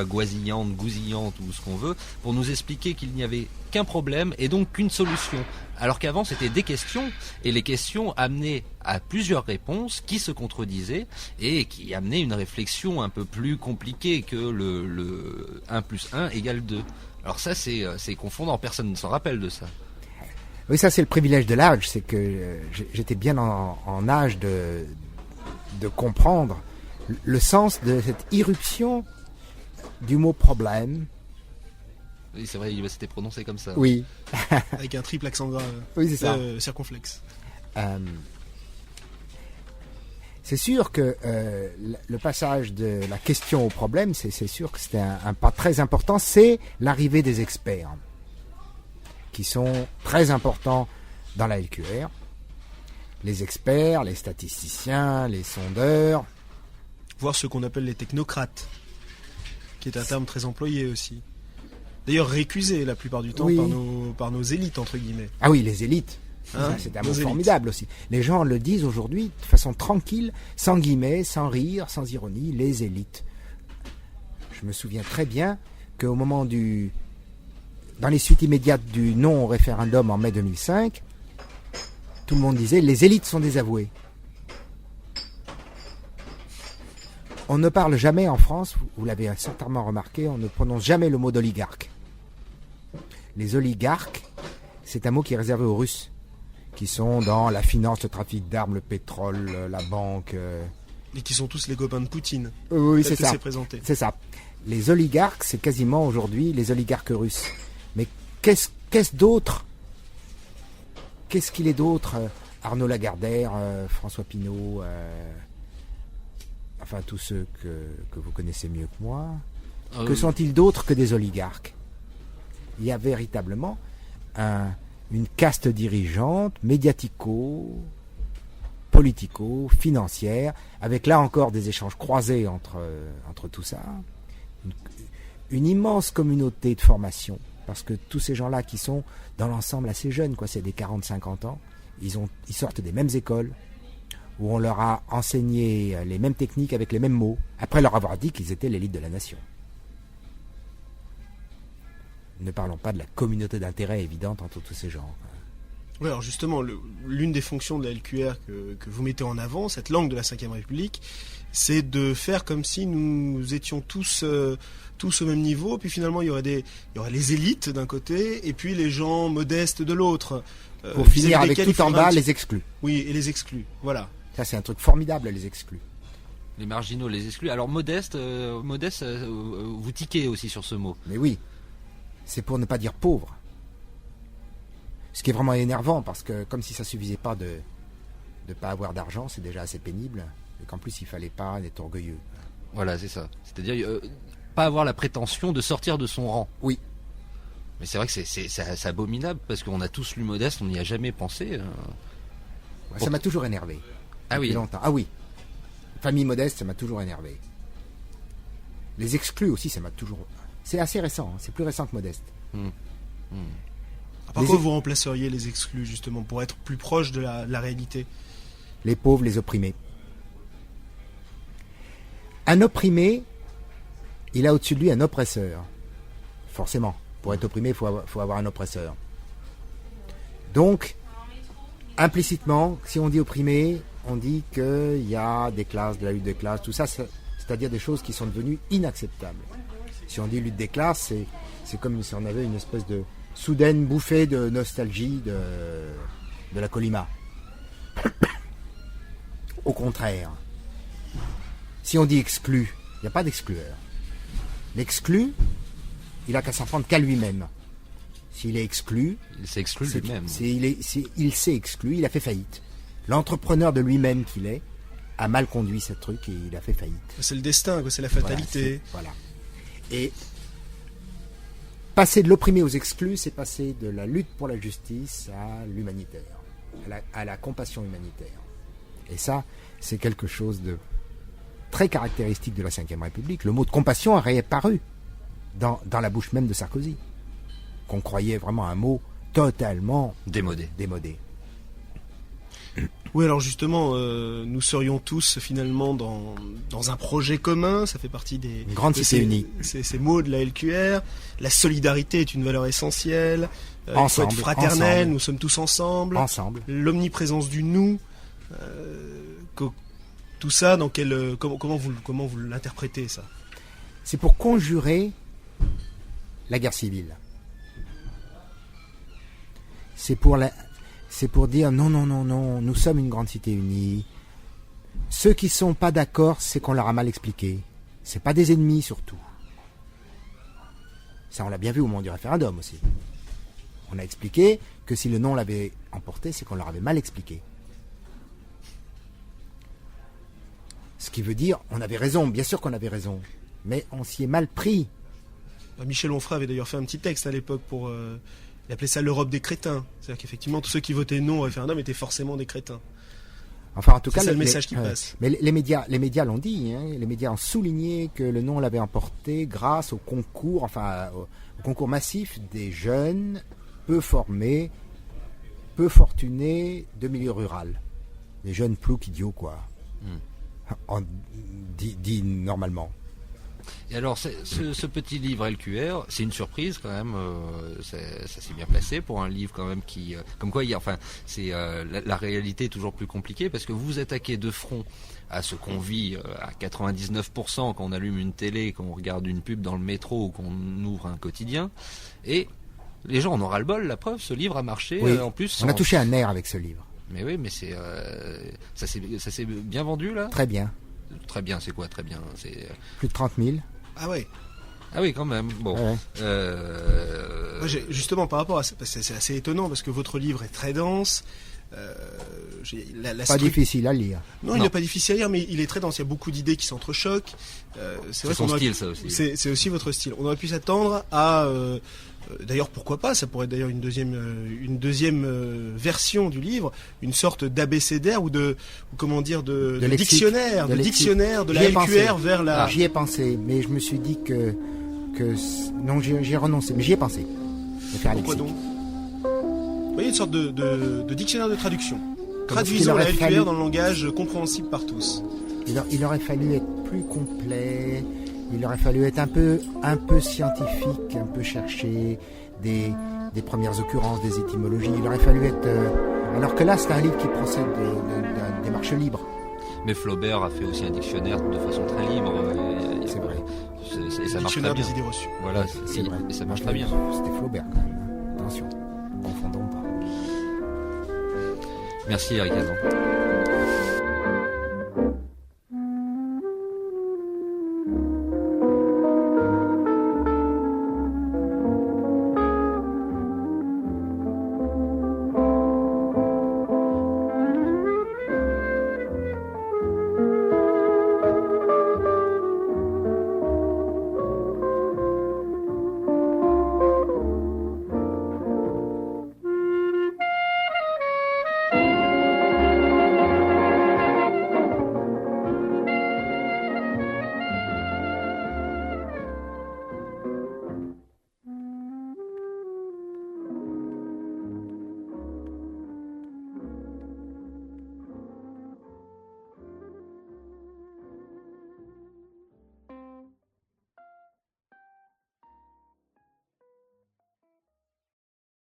goisillante, gousillante, ou ce qu'on veut, pour nous expliquer qu'il n'y avait qu'un problème et donc qu'une solution. Alors qu'avant c'était des questions, et les questions amenaient à plusieurs réponses qui se contredisaient et qui amenaient une réflexion un peu plus compliquée que le 1 + 1 = 2. Alors ça c'est confondant, personne ne s'en rappelle de ça. Oui, ça c'est le privilège de l'âge, c'est que j'étais bien en âge de comprendre le sens de cette irruption du mot problème. Oui, c'est vrai, c'était prononcé comme ça. Oui. Avec un triple accent grave. Oui, c'est ça. Circonflexe. C'est sûr que le passage de la question au problème, c'est sûr que c'était un pas très important. C'est l'arrivée des experts, qui sont très importants dans la LQR. Les experts, les statisticiens, les sondeurs. Voire ceux qu'on appelle les technocrates, qui est un terme très employé aussi. D'ailleurs récusé la plupart du temps, oui, par nos élites, entre guillemets. Ah oui, les élites. C'est un mot formidable aussi. Les gens le disent aujourd'hui de façon tranquille, sans guillemets, sans rire, sans ironie, les élites. Je me souviens très bien qu'au moment dans les suites immédiates du non au référendum en mai 2005, tout le monde disait les élites sont désavouées. On ne parle jamais en France, vous l'avez certainement remarqué, on ne prononce jamais le mot d'oligarque. Les oligarques, c'est un mot qui est réservé aux Russes, qui sont dans la finance, le trafic d'armes, le pétrole, la banque. Et qui sont tous les copains de Poutine. Oui, c'est ça. C'est ça. Les oligarques, c'est quasiment aujourd'hui les oligarques russes. Mais qu'est-ce d'autre? Qu'est-ce qu'il est d'autre? Arnaud Lagardère, François Pinault, enfin tous ceux que vous connaissez mieux que moi. Que sont-ils d'autres que des oligarques? Il y a véritablement une caste dirigeante, médiatico, politico, financière, avec là encore des échanges croisés entre tout ça. Une immense communauté de formation, parce que tous ces gens-là qui sont dans l'ensemble assez jeunes, c'est des 40-50 ans, ils sortent des mêmes écoles, où on leur a enseigné les mêmes techniques avec les mêmes mots, après leur avoir dit qu'ils étaient l'élite de la nation. Ne parlons pas de la communauté d'intérêt évidente entre tous ces gens. Oui, alors justement, l'une des fonctions de la LQR que vous mettez en avant, cette langue de la Ve République, c'est de faire comme si nous étions tous au même niveau, puis finalement il y aurait les élites d'un côté, et puis les gens modestes de l'autre. Pour finir avec tout en bas, les exclus. Oui, et les exclus, voilà. Ça c'est un truc formidable, les exclus. Les marginaux, les exclus. Alors modeste, vous tiquez aussi sur ce mot. Mais oui, c'est pour ne pas dire pauvre. Ce qui est vraiment énervant, parce que comme si ça suffisait pas de pas avoir d'argent, c'est déjà assez pénible, et qu'en plus il fallait pas être orgueilleux. Voilà, c'est ça. C'est-à-dire pas avoir la prétention de sortir de son rang. Oui. Mais c'est vrai que c'est abominable, parce qu'on a tous lu Modeste, on n'y a jamais pensé. Ça m'a toujours énervé. Ah oui. Longtemps. Ah oui. Famille modeste, ça m'a toujours énervé. Les exclus aussi, ça m'a toujours... C'est assez récent, c'est plus récent que Modeste. Par quoi vous remplaceriez les exclus, justement, pour être plus proche de la réalité? Les pauvres, les opprimés. Un opprimé, il a au-dessus de lui un oppresseur. Forcément. Pour être opprimé, il faut avoir un oppresseur. Donc, implicitement, si on dit opprimé, on dit qu'il y a des classes, de la lutte des classes, tout ça, c'est-à-dire des choses qui sont devenues inacceptables. Si on dit lutte des classes, c'est comme si on avait une espèce de soudaine bouffée de nostalgie de la Colima. Au contraire, si on dit exclu, il n'y a pas d'exclueur. L'exclu, il n'a qu'à s'en prendre qu'à lui-même. S'il est exclu... Il s'est exclu lui-même. Il s'est exclu, il a fait faillite. L'entrepreneur de lui-même qu'il est a mal conduit ce truc et il a fait faillite. C'est le destin, c'est la fatalité. Voilà. Et passer de l'opprimé aux exclus, c'est passer de la lutte pour la justice à l'humanitaire, à la compassion humanitaire. Et ça, c'est quelque chose de très caractéristique de la Ve République. Le mot de compassion a réapparu dans la bouche même de Sarkozy, qu'on croyait vraiment un mot totalement démodé. Oui, alors justement, nous serions tous finalement dans un projet commun, ça fait partie une grande cité unie. Ces mots de la LQR, la solidarité est une valeur essentielle, ensemble, il faut être fraternel, ensemble. Nous sommes tous ensemble, l'omniprésence du nous, tout ça, comment vous l'interprétez ça? C'est pour conjurer la guerre civile. C'est pour dire non, nous sommes une grande cité unie. Ceux qui sont pas d'accord, c'est qu'on leur a mal expliqué. C'est pas des ennemis surtout. Ça, on l'a bien vu au moment du référendum aussi. On a expliqué que si le non l'avait emporté, c'est qu'on leur avait mal expliqué. Ce qui veut dire, on avait raison, bien sûr qu'on avait raison, mais on s'y est mal pris. Michel Onfray avait d'ailleurs fait un petit texte à l'époque pour... il appelait ça l'Europe des crétins. C'est-à-dire qu'effectivement, tous ceux qui votaient non au référendum étaient forcément des crétins. Enfin, en tout cas, c'est ça le message qui passe. Mais les médias l'ont dit. Les médias ont souligné que le non l'avait emporté grâce au concours, au concours massif des jeunes peu formés, peu fortunés de milieu rural. Des jeunes ploucs idiots, quoi. Dit normalement. Et alors, ce petit livre LQR, c'est une surprise quand même. Ça s'est bien placé pour un livre quand même qui, comme quoi, la réalité est toujours plus compliquée parce que vous vous attaquez de front à ce qu'on vit à 99% quand on allume une télé, quand on regarde une pub dans le métro ou qu'on ouvre un quotidien. Et les gens en ont ras-le-bol. La preuve, ce livre a marché. Oui, en plus, on a touché un nerf avec ce livre. Mais oui, mais ça s'est bien vendu là. Très bien. Très bien, c'est quoi très bien? Plus de 30 000. Ah ouais. Ah oui, quand même. Bon. Ouais. Justement, par rapport à ça, c'est assez étonnant parce que votre livre est très dense. Pas difficile à lire. Non, il n'est pas difficile à lire, mais il est très dense. Il y a beaucoup d'idées qui s'entrechoquent. C'est son style, ça aussi. C'est aussi votre style. On aurait pu s'attendre à... d'ailleurs, pourquoi pas? Ça pourrait être d'ailleurs une deuxième version du livre, une sorte d'abécédaire ou de dictionnaire, dictionnaire de la LQR vers la... J'y ai pensé, mais je me suis dit que non, j'ai renoncé, mais j'y ai pensé. Pourquoi donc? Vous voyez, une sorte de dictionnaire de traduction. Traduisons la LQR dans le langage compréhensible par tous. Il aurait fallu être plus complet. Il aurait fallu être un peu scientifique, un peu chercher des premières occurrences, des étymologies. Il aurait fallu être... alors que là, c'est un livre qui procède d'une démarche libre. Mais Flaubert a fait aussi un dictionnaire de façon très libre. C'est vrai. Et ça marche très bien. Des idées reçues. Voilà, c'est vrai. Et ça marche très bien. C'était Flaubert quand même. Attention, confondons pas. Merci Eric Hazan.